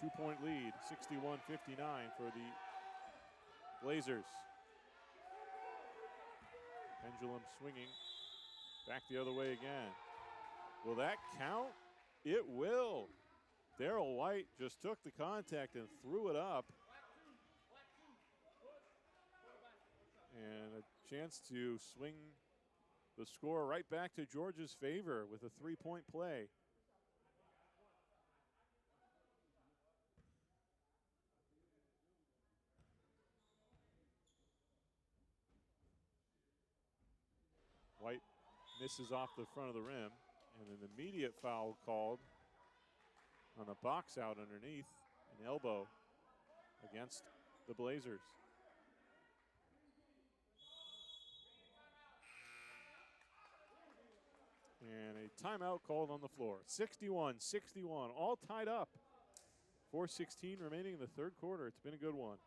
A 2-point lead, 61-59 for the Blazers. Pendulum swinging back the other way again. Will that count? It will. Darrell White just took the contact and threw it up. And a chance to swing the score right back to Georgia's favor with a 3-point play. White misses off the front of the rim, and an immediate foul called on a box out underneath, an elbow against the Blazers. And a timeout called on the floor. 61-61, all tied up. 4:16 remaining in the third quarter. It's been a good one.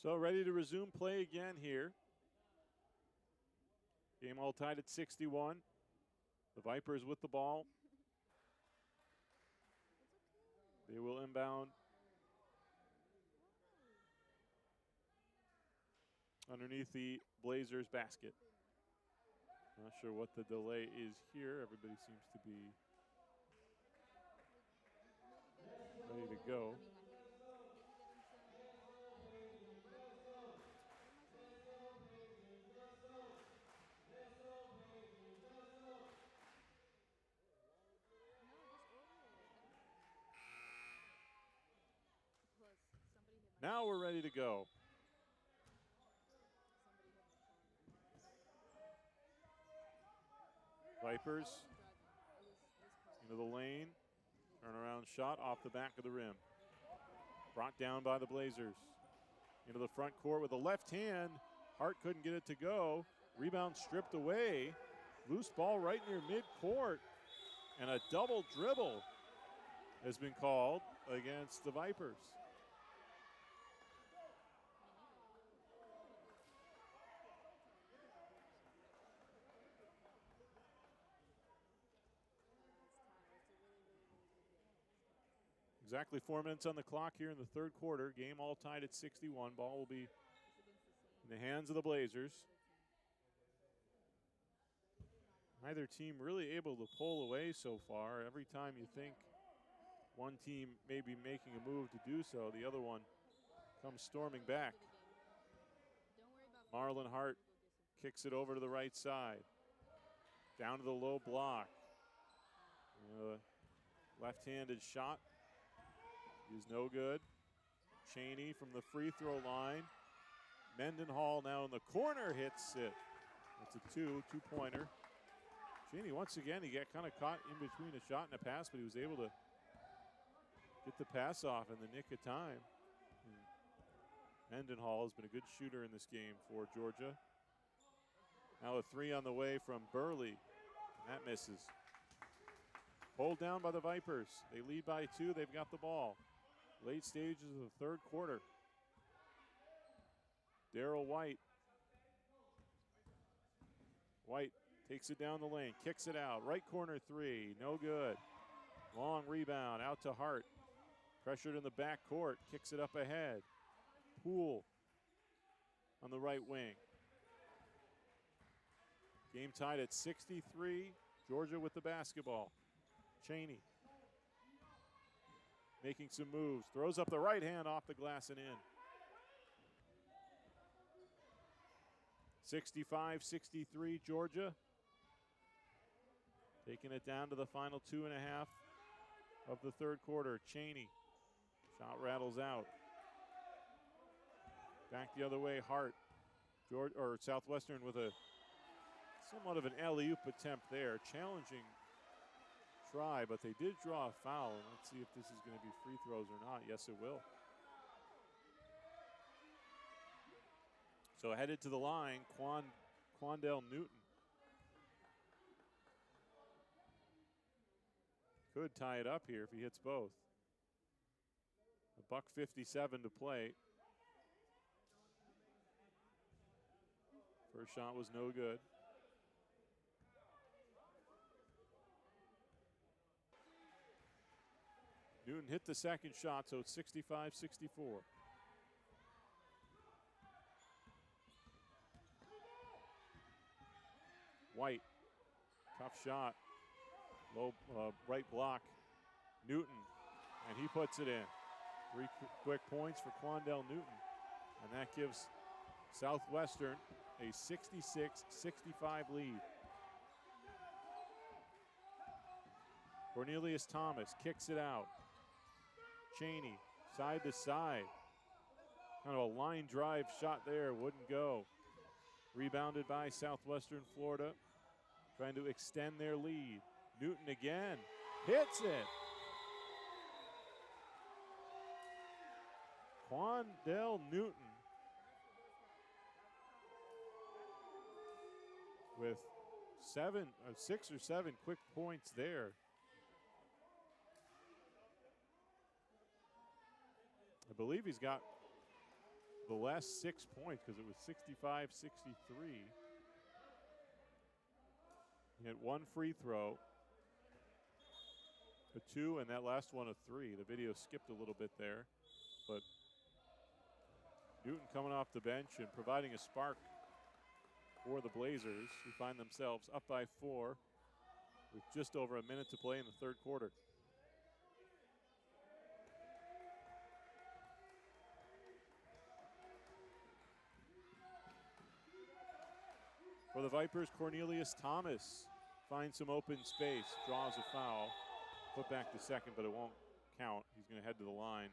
So ready to resume play again here. Game all tied at 61. The Vipers with the ball. They will inbound underneath the Blazers basket. Not sure what the delay is here. Everybody seems to be ready to go. Now we're ready to go. Vipers into the lane. Turnaround shot off the back of the rim. Brought down by the Blazers. Into the front court with a left hand. Hart couldn't get it to go. Rebound stripped away. Loose ball right near midcourt. And a double dribble has been called against the Vipers. Exactly 4 minutes on the clock here in the third quarter. Game all tied at 61. Ball will be in the hands of the Blazers. Neither team really able to pull away so far. Every time you think one team may be making a move to do so, the other one comes storming back. Marlon Hart kicks it over to the right side. Down to the low block. Left-handed shot is no good. Cheney from the free throw line. Mendenhall now in the corner hits it. That's a two-pointer. Cheney, once again, he got kind of caught in between a shot and a pass, but he was able to get the pass off in the nick of time. And Mendenhall has been a good shooter in this game for Georgia. Now a three on the way from Burley. And that misses. Pulled down by the Vipers. They lead by 2. They've got the ball. Late stages of the third quarter. Darrell White. White takes it down the lane, kicks it out. Right corner three, no good. Long rebound out to Hart. Pressured in the back court, kicks it up ahead. Poole on the right wing. Game tied at 63. Georgia with the basketball. Chaney making some moves. Throws up the right hand off the glass and in. 65-63 Georgia. Taking it down to the final 2.5 of the third quarter. Chaney. Shot rattles out. Back the other way, Hart. Southwestern with a somewhat of an alley-oop attempt there. Challenging try, but they did draw a foul. And let's see if this is going to be free throws or not. Yes, it will. So headed to the line, Quandell Newton. Could tie it up here if he hits both. $1:57 to play. First shot was no good. Newton hit the second shot, so it's 65-64. White, tough shot. Low right block. Newton, and he puts it in. 3 quick points for Quandell Newton, and that gives Southwestern a 66-65 lead. Cornelius Thomas kicks it out. Chaney, side to side. Kind of a line drive shot there, wouldn't go. Rebounded by Southwestern Florida, trying to extend their lead. Newton again, hits it. Quandell Newton with 6 or 7 quick points there. I believe he's got the last 6 points because it was 65-63. He had 1 free throw, a 2, and that last one a 3. The video skipped a little bit there, but Newton coming off the bench and providing a spark for the Blazers, who find themselves up by 4 with just over a minute to play in the third quarter. For the Vipers, Cornelius Thomas finds some open space, draws a foul. Put back to second, but it won't count. He's going to head to the line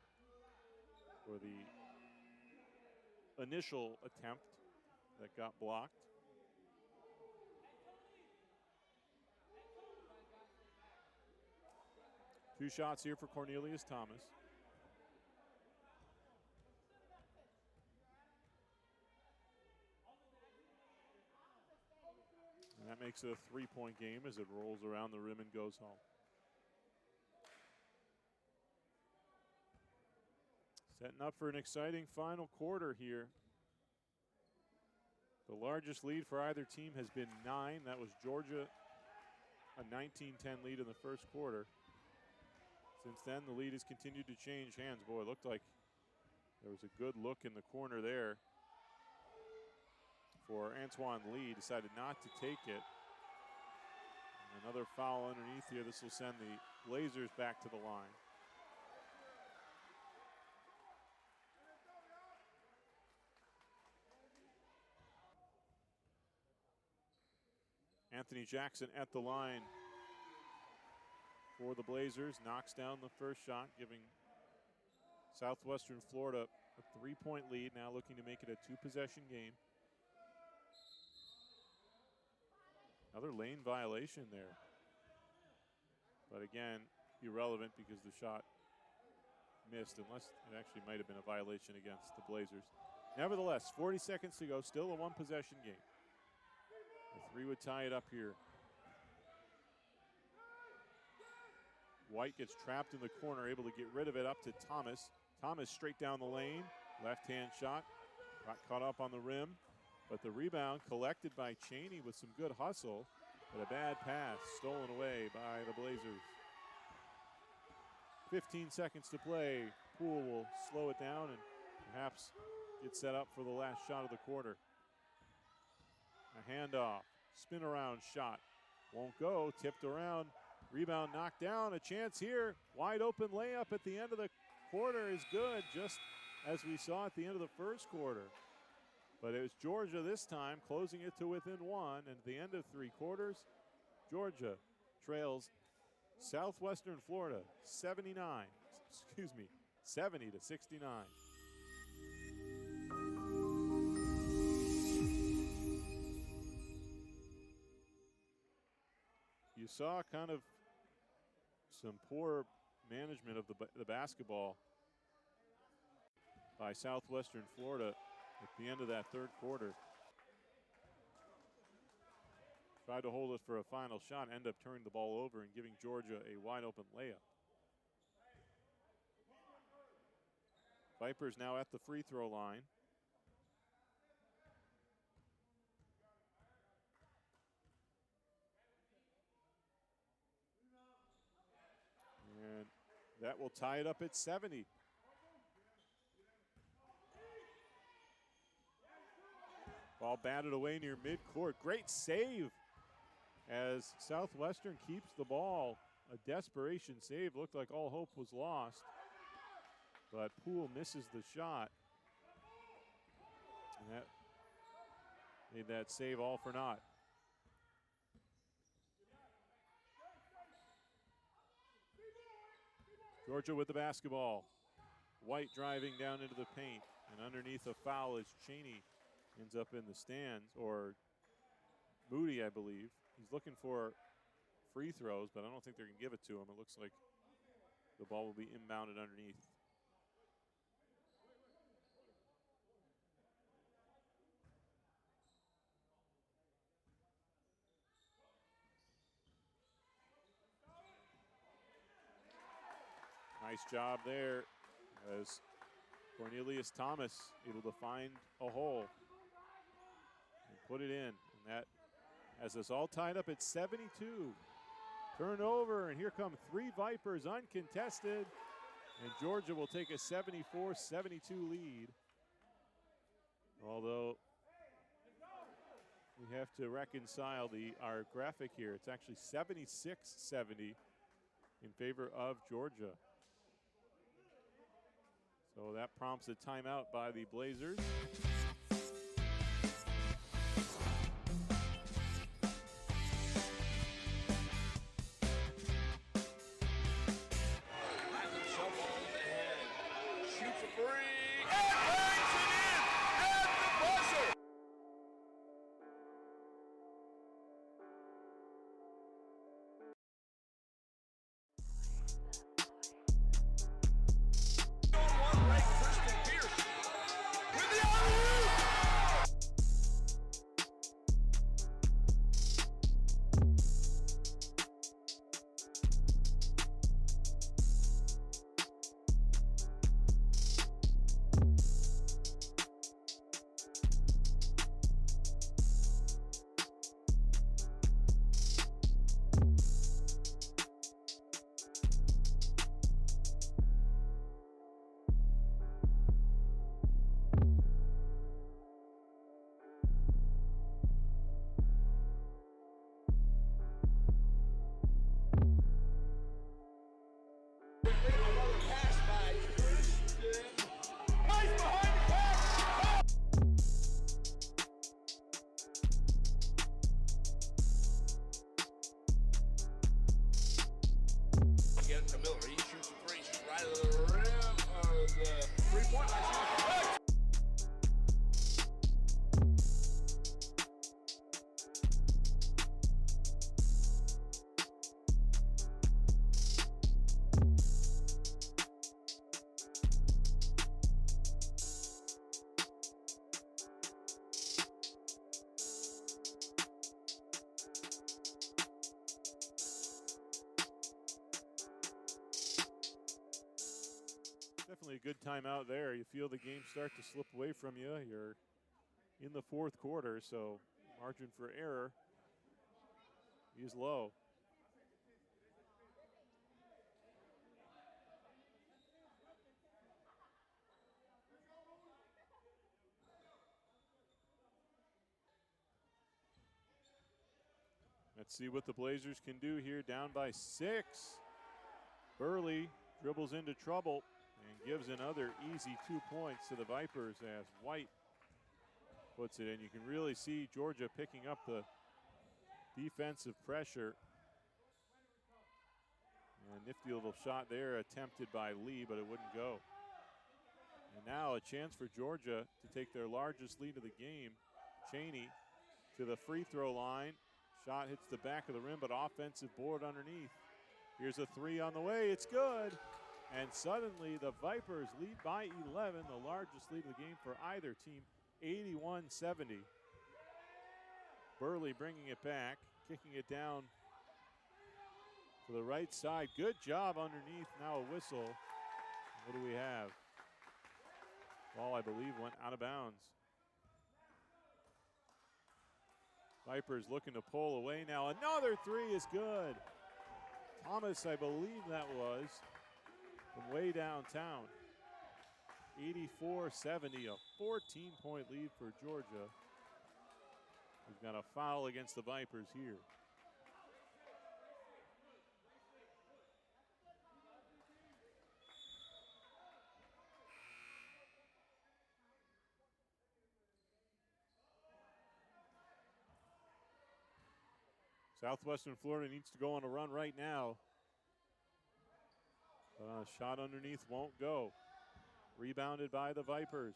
for the initial attempt that got blocked. Two shots here for Cornelius Thomas. And that makes it a 3-point game as it rolls around the rim and goes home. Setting up for an exciting final quarter here. The largest lead for either team has been 9. That was Georgia, a 19-10 lead in the first quarter. Since then, the lead has continued to change hands. Boy, it looked like there was a good look in the corner there for Antoine Lee. Decided not to take it. And another foul underneath here. This will send the Blazers back to the line. Anthony Jackson at the line for the Blazers. Knocks down the first shot, giving Southwestern Florida a 3-point lead. Now looking to make it a 2-possession game. Another lane violation there. But again, irrelevant because the shot missed, unless it actually might have been a violation against the Blazers. Nevertheless, 40 seconds to go, still a 1-possession game. 3 would tie it up here. White gets trapped in the corner, able to get rid of it up to Thomas. Thomas straight down the lane, left-hand shot. Got caught up on the rim, but the rebound collected by Cheney with some good hustle, but a bad pass stolen away by the Blazers. 15 seconds to play. Poole will slow it down and perhaps get set up for the last shot of the quarter. A handoff, spin around shot. Won't go, tipped around. Rebound knocked down, a chance here. Wide open layup at the end of the quarter is good, just as we saw at the end of the first quarter. But it was Georgia this time, closing it to within 1. And at the end of 3 quarters, Georgia trails Southwestern Florida 70 to 69. You saw kind of some poor management of the basketball by Southwestern Florida at the end of that third quarter. Tried to hold it for a final shot, end up turning the ball over and giving Georgia a wide open layup. Vipers now at the free throw line. And that will tie it up at 70. Ball batted away near midcourt. Great save as Southwestern keeps the ball. A desperation save. Looked like all hope was lost. But Poole misses the shot. And that made that save all for naught. Georgia with the basketball. White driving down into the paint. And underneath a foul as Cheney ends up in the stands, or Moody, I believe. He's looking for free throws, but I don't think they're going to give it to him. It looks like the ball will be inbounded underneath. Nice job there as Cornelius Thomas able to find a hole and put it in. And that has us all tied up at 72. Turnover, and here come 3 Vipers uncontested. And Georgia will take a 74-72 lead. Although we have to reconcile our graphic here. It's actually 76-70 in favor of Georgia. So that prompts a timeout by the Blazers. Shoots a 3 and bangs it in at the buzzer. On one right, Kristen Pierce with the alley-oop. a good timeout there. You feel the game start to slip away from you. You're in the fourth quarter, so margin for error is low. Let's see what the Blazers can do here, down by 6. Burley dribbles into trouble and gives another easy 2 points to the Vipers as White puts it in. You can really see Georgia picking up the defensive pressure. And nifty little shot there attempted by Lee, but it wouldn't go. And now a chance for Georgia to take their largest lead of the game. Cheney to the free throw line. Shot hits the back of the rim, but offensive board underneath. Here's a 3 on the way. It's good. And suddenly the Vipers lead by 11, the largest lead of the game for either team, 81-70. Burley bringing it back, kicking it down to the right side. Good job underneath. Now a whistle. What do we have? Ball, I believe, went out of bounds. Vipers looking to pull away now. Another 3 is good. Thomas, I believe that was, from way downtown. 84-70, a 14-point lead for Georgia. We've got a foul against the Vipers here. Southwestern Florida needs to go on a run right now. Shot underneath won't go. Rebounded by the Vipers.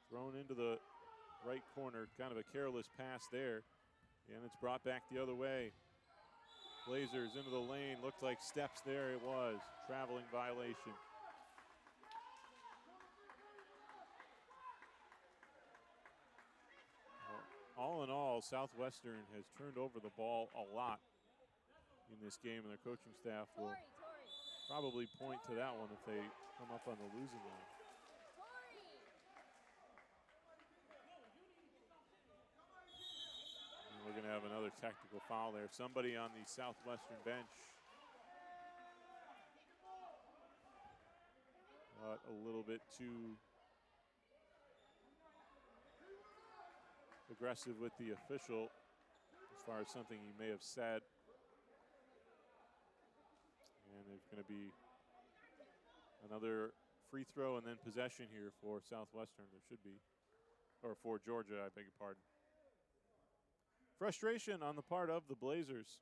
Thrown into the right corner. Kind of a careless pass there. And it's brought back the other way. Blazers into the lane. Looked like steps there. It was. Traveling violation. All in all, Southwestern has turned over the ball a lot in this game, and their coaching staff will probably point to that one if they come up on the losing line. And we're going to have another technical foul there. Somebody on the Southwestern bench got a little bit too aggressive with the official as far as something he may have said. And there's going to be another free throw and then possession here for Southwestern. There should be, or for Georgia, I beg your pardon. Frustration on the part of the Blazers.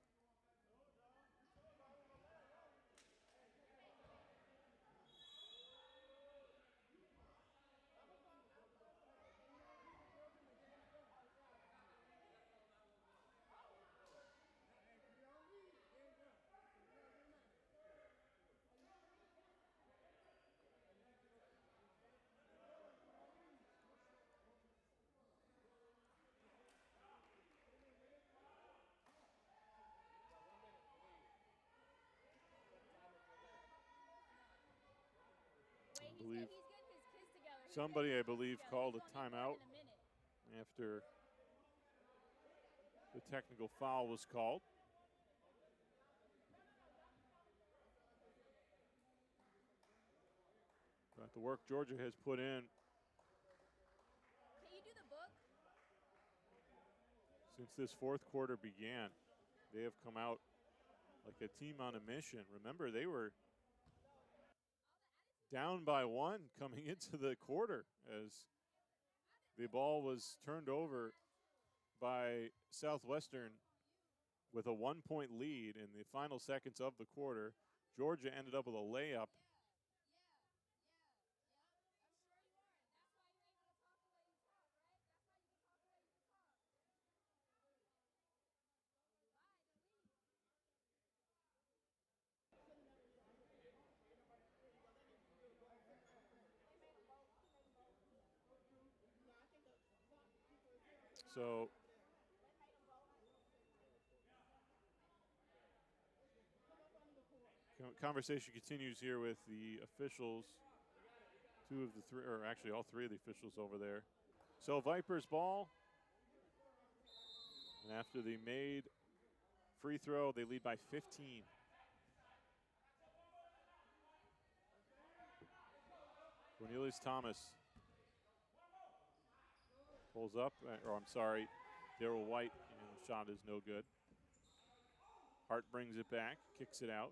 Somebody, I believe, called a timeout after the technical foul was called. But the work Georgia has put in. Can you do the book? Since this fourth quarter began, they have come out like a team on a mission. Remember, they were down by 1 coming into the quarter as the ball was turned over by Southwestern with a 1-point lead in the final seconds of the quarter. Georgia ended up with a layup. So conversation continues here with the officials Two of the three, or actually all three of the officials over there. So Vipers ball. And after the made free throw, they lead by 15. Cornelius Thomas pulls up, or I'm sorry, Darrell White, and the shot is no good. Hart brings it back, kicks it out.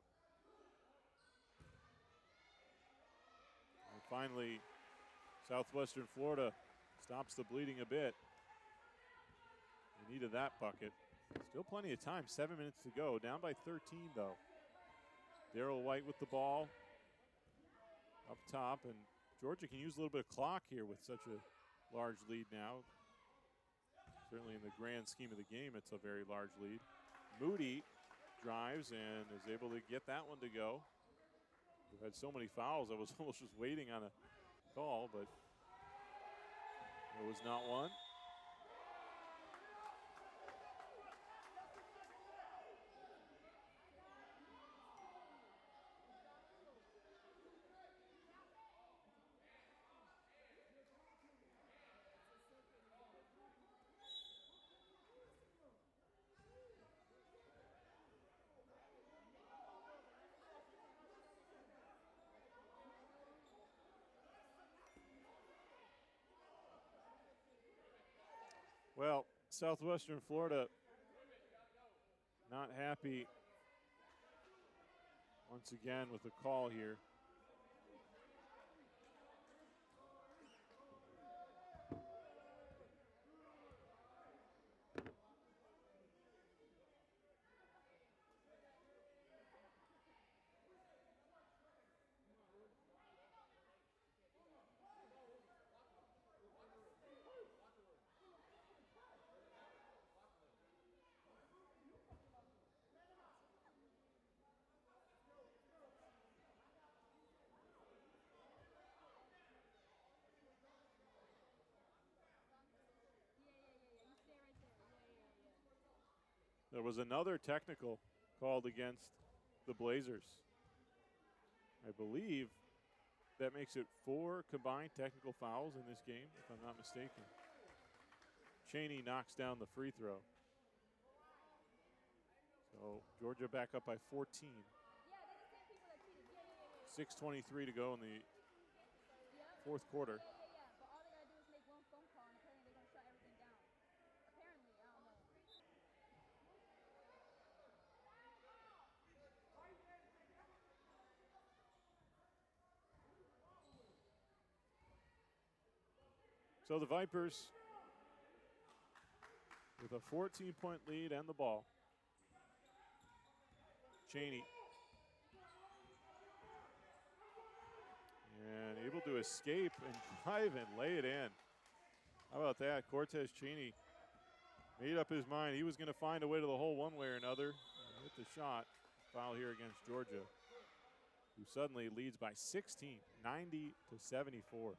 And finally, Southwestern Florida stops the bleeding a bit. They needed that bucket. Still plenty of time, 7 minutes to go. Down by 13, though. Darrell White with the ball up top, and Georgia can use a little bit of clock here with such a large lead now. Certainly in the grand scheme of the game, it's a very large lead. Moody drives and is able to get that one to go. We've had so many fouls, I was almost just waiting on a call, but there was not one. Well, Southwestern Florida not happy once again with the call here. There was another technical called against the Blazers. I believe that makes it 4 combined technical fouls in this game, if I'm not mistaken. Cheney knocks down the free throw. So Georgia back up by 14. 6:23 to go in the fourth quarter. So the Vipers with a 14-point lead and the ball. Cheney. And able to escape and drive and lay it in. How about that? Cortez Cheney made up his mind. He was going to find a way to the hole one way or another. Hit the shot. Foul here against Georgia, who suddenly leads by 16, 90-74.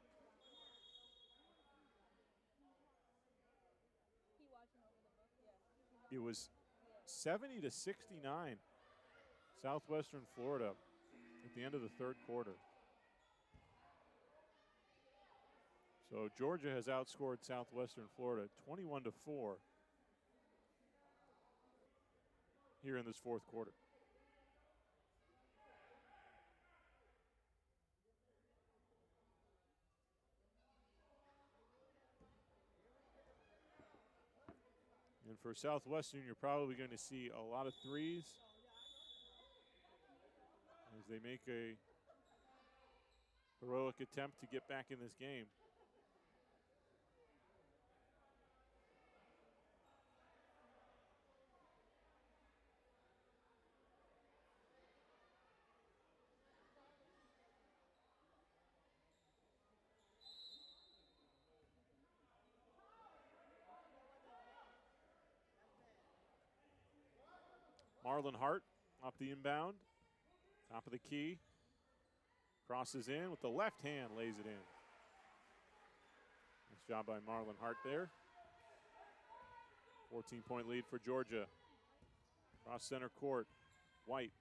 It was 70-69, Southwestern Florida at the end of the third quarter. So Georgia has outscored Southwestern Florida 21-4 here in this fourth quarter. And for Southwestern, you're probably going to see a lot of threes as they make a heroic attempt to get back in this game. Marlon Hart off the inbound, top of the key, crosses in with the left hand, lays it in. Nice job by Marlon Hart there. 14-point lead for Georgia. Cross center court, White.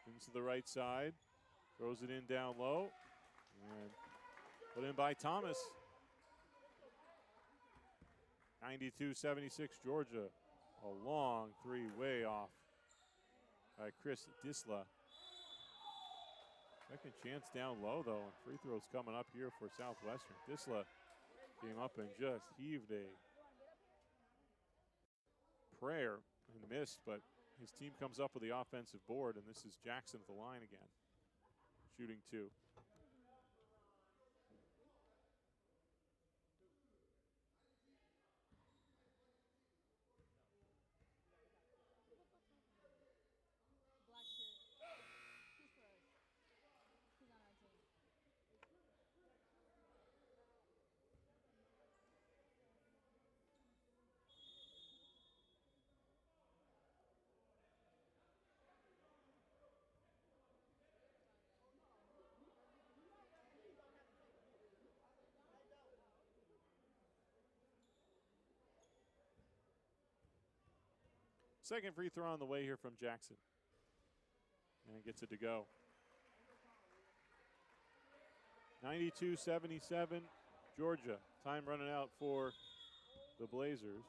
Spins to the right side, throws it in down low. And put in by Thomas. 92-76 Georgia. A long three way off by Chris Disla. Second chance down low, though, and free throws coming up here for Southwestern. Disla came up and just heaved a prayer and missed, but his team comes up with the offensive board, and this is Jackson at the line again, shooting two. Second free throw on the way here from Jackson. And gets it to go. 92-77, Georgia. Time running out for the Blazers.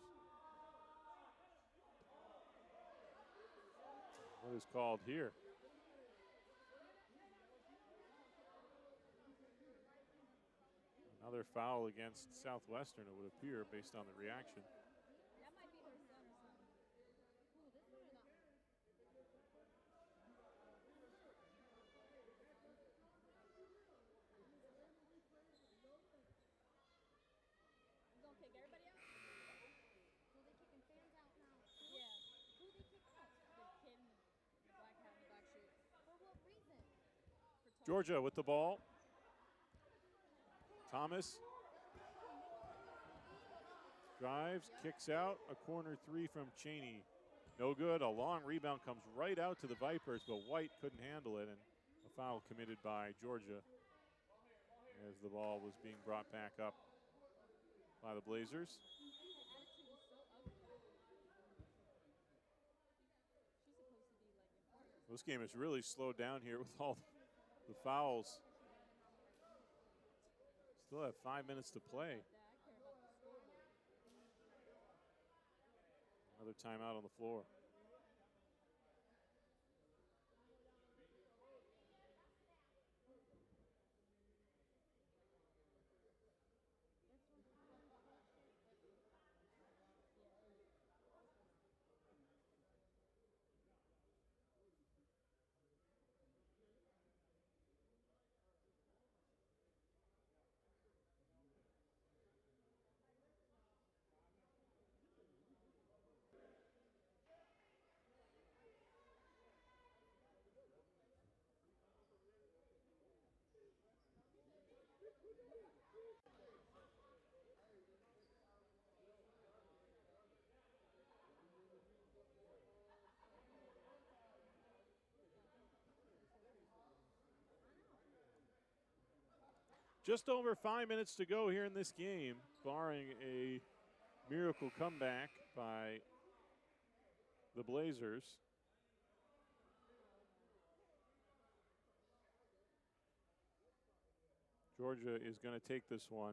What is called here? Another foul against Southwestern, it would appear, based on the reaction. Georgia with the ball. Thomas drives, kicks out, a corner three from Cheney. No good. A long rebound comes right out to the Vipers, but White couldn't handle it, and a foul committed by Georgia as the ball was being brought back up by the Blazers. This game has really slowed down here with all the fouls. Still have 5 minutes to play. Another timeout on the floor. Just over 5 minutes to go here in this game, barring a miracle comeback by the Blazers. Georgia is going to take this one.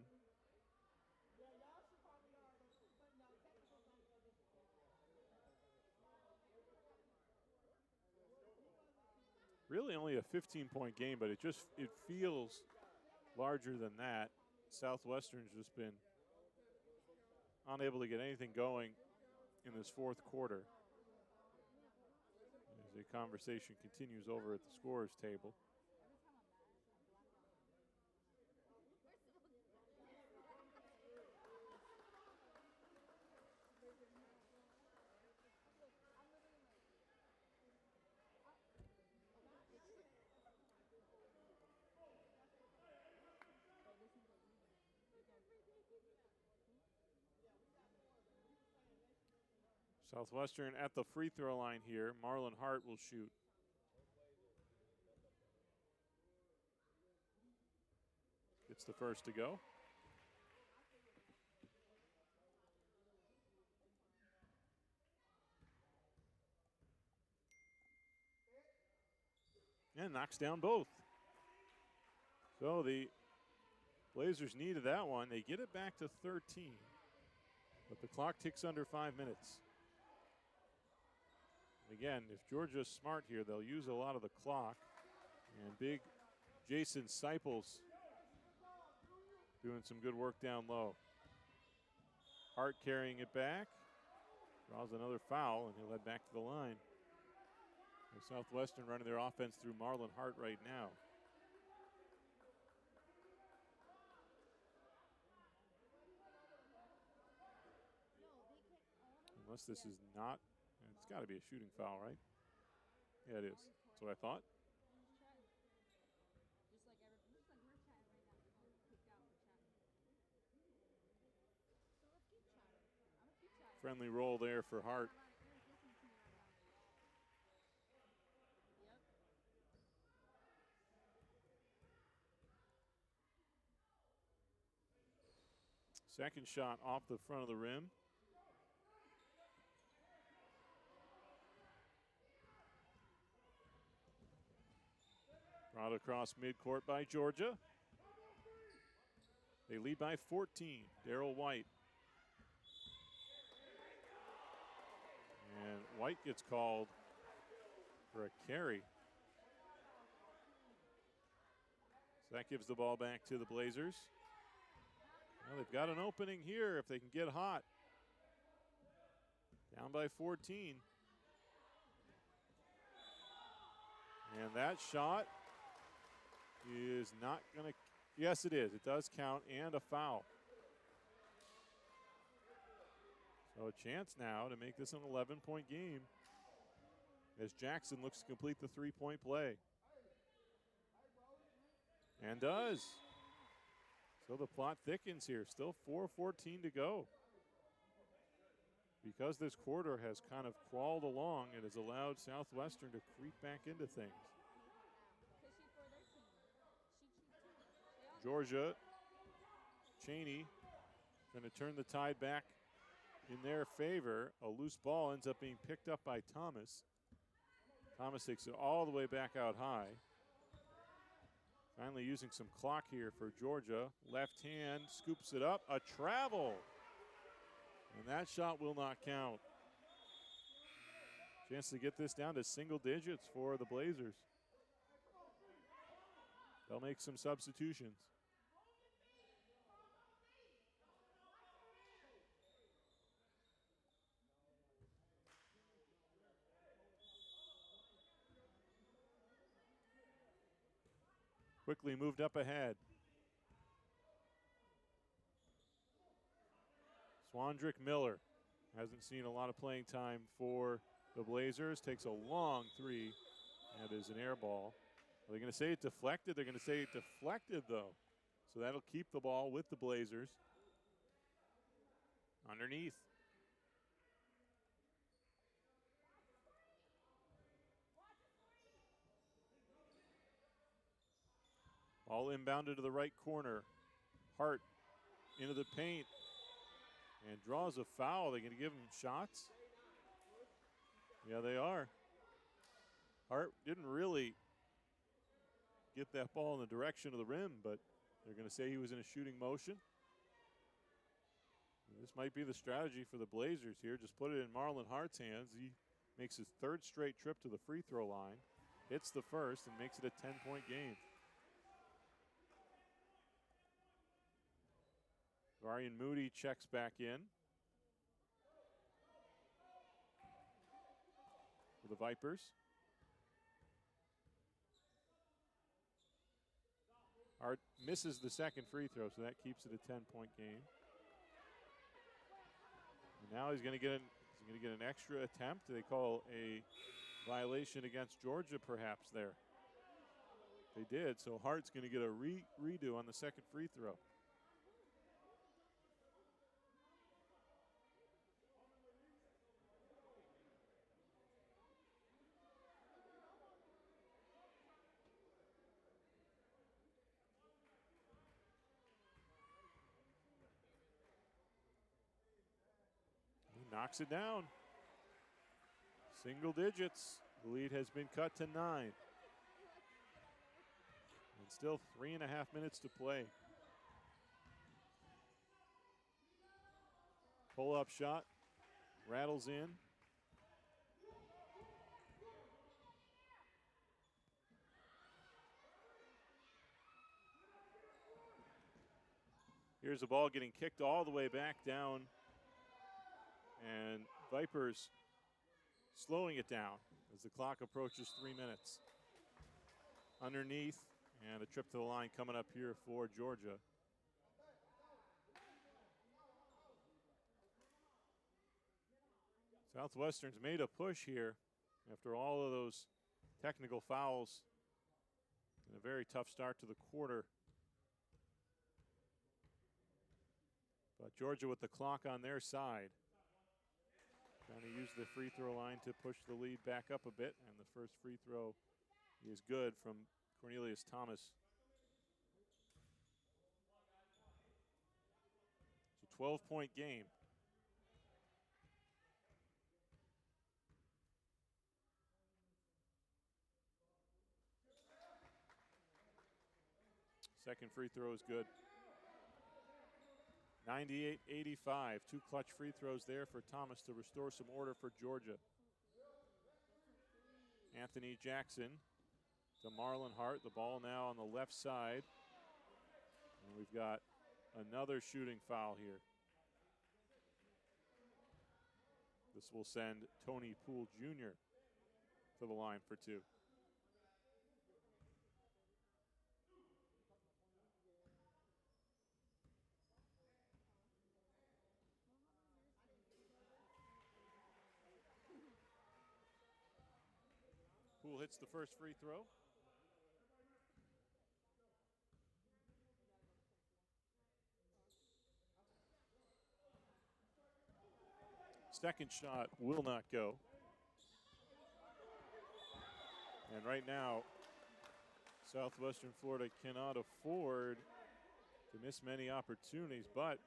Really only a 15-point game, but it feels larger than that. Southwestern's just been unable to get anything going in this fourth quarter as the conversation continues over at the scorer's table. Southwestern at the free throw line here. Marlon Hart will shoot. Gets the first to go. And knocks down both. So the Blazers needed that one. They get it back to 13. But the clock ticks under 5 minutes. Again, if Georgia's smart here, they'll use a lot of the clock. And big Jason Seipels doing some good work down low. Hart carrying it back. Draws another foul, and he'll head back to the line. Southwestern running their offense through Marlon Hart right now. Unless this is not, it's got to be a shooting foul, right? Yeah, it is. That's what I thought. Friendly roll there for Hart. Second shot off the front of the rim. Brought across midcourt by Georgia. They lead by 14. Darrell White. And White gets called for a carry. So that gives the ball back to the Blazers. Well, they've got an opening here if they can get hot. Down by 14. And that shot is not going to, yes it is, it does count, and a foul. So a chance now to make this an 11-point game as Jackson looks to complete the three-point play. And does. So the plot thickens here. Still 4:14 to go. Because this quarter has kind of crawled along, it has allowed Southwestern to creep back into things. Georgia, Cheney, going to turn the tide back in their favor. A loose ball ends up being picked up by Thomas. Thomas takes it all the way back out high. Finally using some clock here for Georgia. Left hand scoops it up. A travel. And that shot will not count. Chance to get this down to single digits for the Blazers. They'll make some substitutions. Quickly moved up ahead. Swandrick Miller hasn't seen a lot of playing time for the Blazers. Takes a long three. That is an air ball. Are they going to say it deflected? They're going to say it deflected, though. So that'll keep the ball with the Blazers. Underneath. All inbounded to the right corner. Hart into the paint and draws a foul. They're going to give him shots. Yeah, they are. Hart didn't really get that ball in the direction of the rim, but they're going to say he was in a shooting motion. And this might be the strategy for the Blazers here. Just put it in Marlon Hart's hands. He makes his third straight trip to the free throw line, hits the first, and makes it a 10-point game. Varian Moody checks back in for the Vipers. Hart misses the second free throw, so that keeps it a 10-point game. And now he's going to get an extra attempt. They call a violation against Georgia perhaps there. They did, so Hart's going to get a redo on the second free throw. Knocks it down. Single digits. The lead has been cut to 9. And still 3.5 minutes to play. Pull-up shot, rattles in. Here's the ball getting kicked all the way back down. And Vipers slowing it down as the clock approaches 3 minutes. Underneath, and a trip to the line coming up here for Georgia. Southwestern's made a push here after all of those technical fouls and a very tough start to the quarter. But Georgia with the clock on their side. Trying to use the free throw line to push the lead back up a bit, and the first free throw is good from Cornelius Thomas. It's a 12-point game. Second free throw is good. 98-85. Two clutch free throws there for Thomas to restore some order for Georgia. Anthony Jackson to Marlon Hart. The ball now on the left side. And we've got another shooting foul here. This will send Tony Poole Jr. to the line for two. Poole hits the first free throw. Second shot will not go. And right now, Southwestern Florida cannot afford to miss many opportunities, but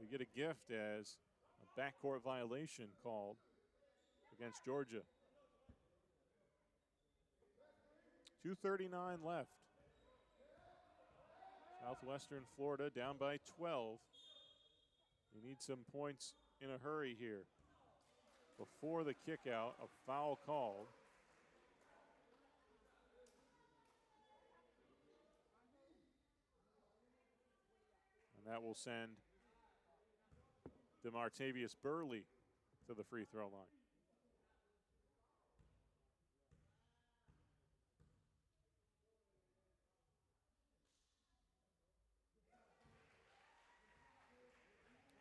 they get a gift as a backcourt violation called against Georgia. 2:39 left. Southwestern Florida down by 12. They need some points in a hurry here. Before the kick out, a foul called. And that will send DeMartavius Burley to the free throw line.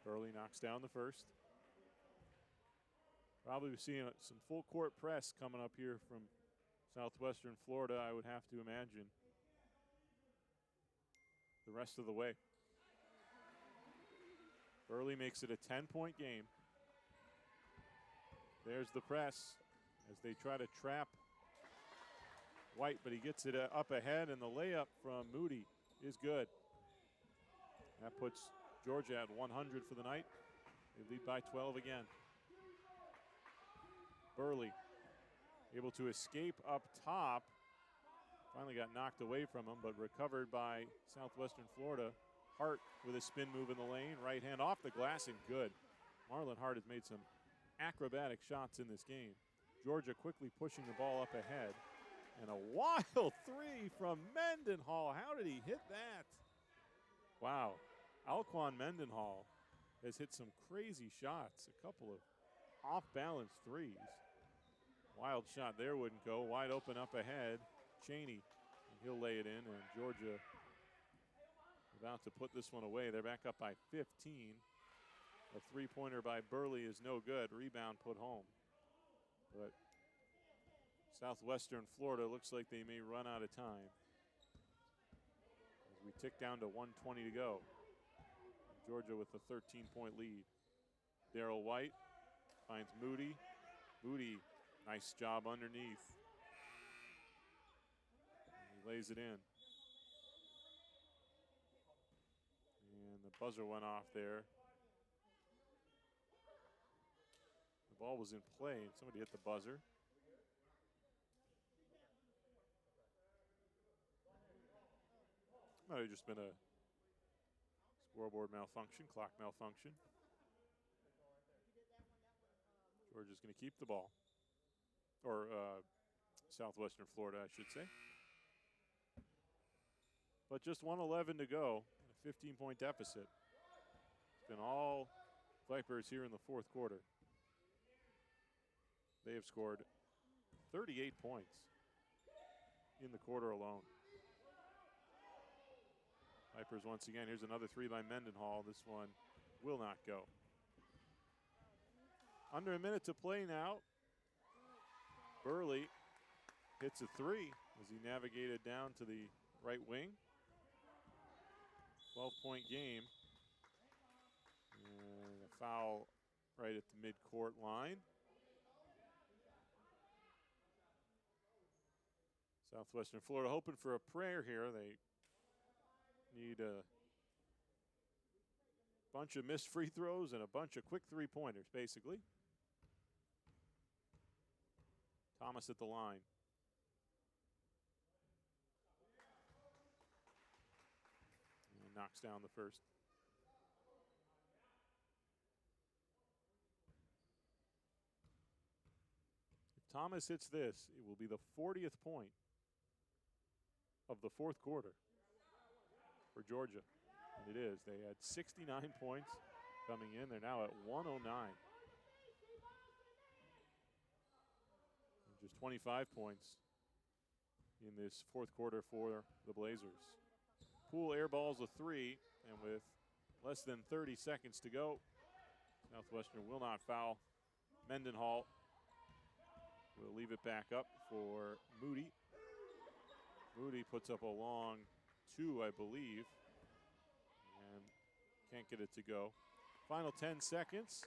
Burley knocks down the first. Probably seeing some full court press coming up here from Southwestern Florida, I would have to imagine, the rest of the way. Burley makes it a 10-point game. There's the press as they try to trap White, but he gets it up ahead, and the layup from Moody is good. That puts Georgia at 100 for the night. They lead by 12 again. Burley able to escape up top. Finally got knocked away from him, but recovered by Southwestern Florida. Hart with a spin move in the lane. Right hand off the glass and good. Marlon Hart has made some acrobatic shots in this game. Georgia quickly pushing the ball up ahead. And a wild three from Mendenhall. How did he hit that? Wow. Alquan Mendenhall has hit some crazy shots. A couple of off-balance threes. Wild shot there wouldn't go. Wide open up ahead. Cheney. And he'll lay it in. And Georgia about to put this one away. They're back up by 15. A three-pointer by Burley is no good. Rebound put home. But Southwestern Florida looks like they may run out of time. As we tick down to 1:20 to go. Georgia with a 13-point lead. Darrell White finds Moody. Moody, nice job underneath. And he lays it in. And the buzzer went off there. The ball was in play, and somebody hit the buzzer. Might have just been a scoreboard malfunction, clock malfunction. Georgia's going to keep the ball. Or Southwestern Florida, I should say. But just 1:11 to go, a 15-point deficit. It's been all Vipers here in the fourth quarter. They have scored 38 points in the quarter alone. Vipers once again. Here's another three by Mendenhall. This one will not go. Under a minute to play now. Burley hits a three as he navigated down to the right wing. 12-point game. And a foul right at the midcourt line. Southwestern Florida hoping for a prayer here. They need a bunch of missed free throws and a bunch of quick three-pointers, basically. Thomas at the line. And knocks down the first. If Thomas hits this, it will be the 40th point of the fourth quarter for Georgia. And it is. They had 69 points coming in. They're now at 109. And just 25 points in this fourth quarter for the Blazers. Poole airballs a three, and with less than 30 seconds to go, Southwestern will not foul. Mendenhall will leave it back up for Moody. Moody puts up a long two, I believe, and can't get it to go. Final 10 seconds,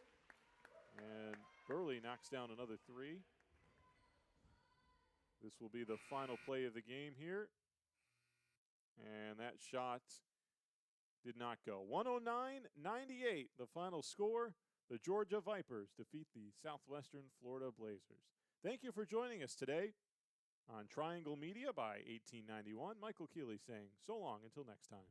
and Burley knocks down another three. This will be the final play of the game here, and that shot did not go. 109-98, the final score. The Georgia Vipers defeat the Southwestern Florida Blazers. Thank you for joining us today on Triangle Media by 1891. Michael Keeley saying so long until next time.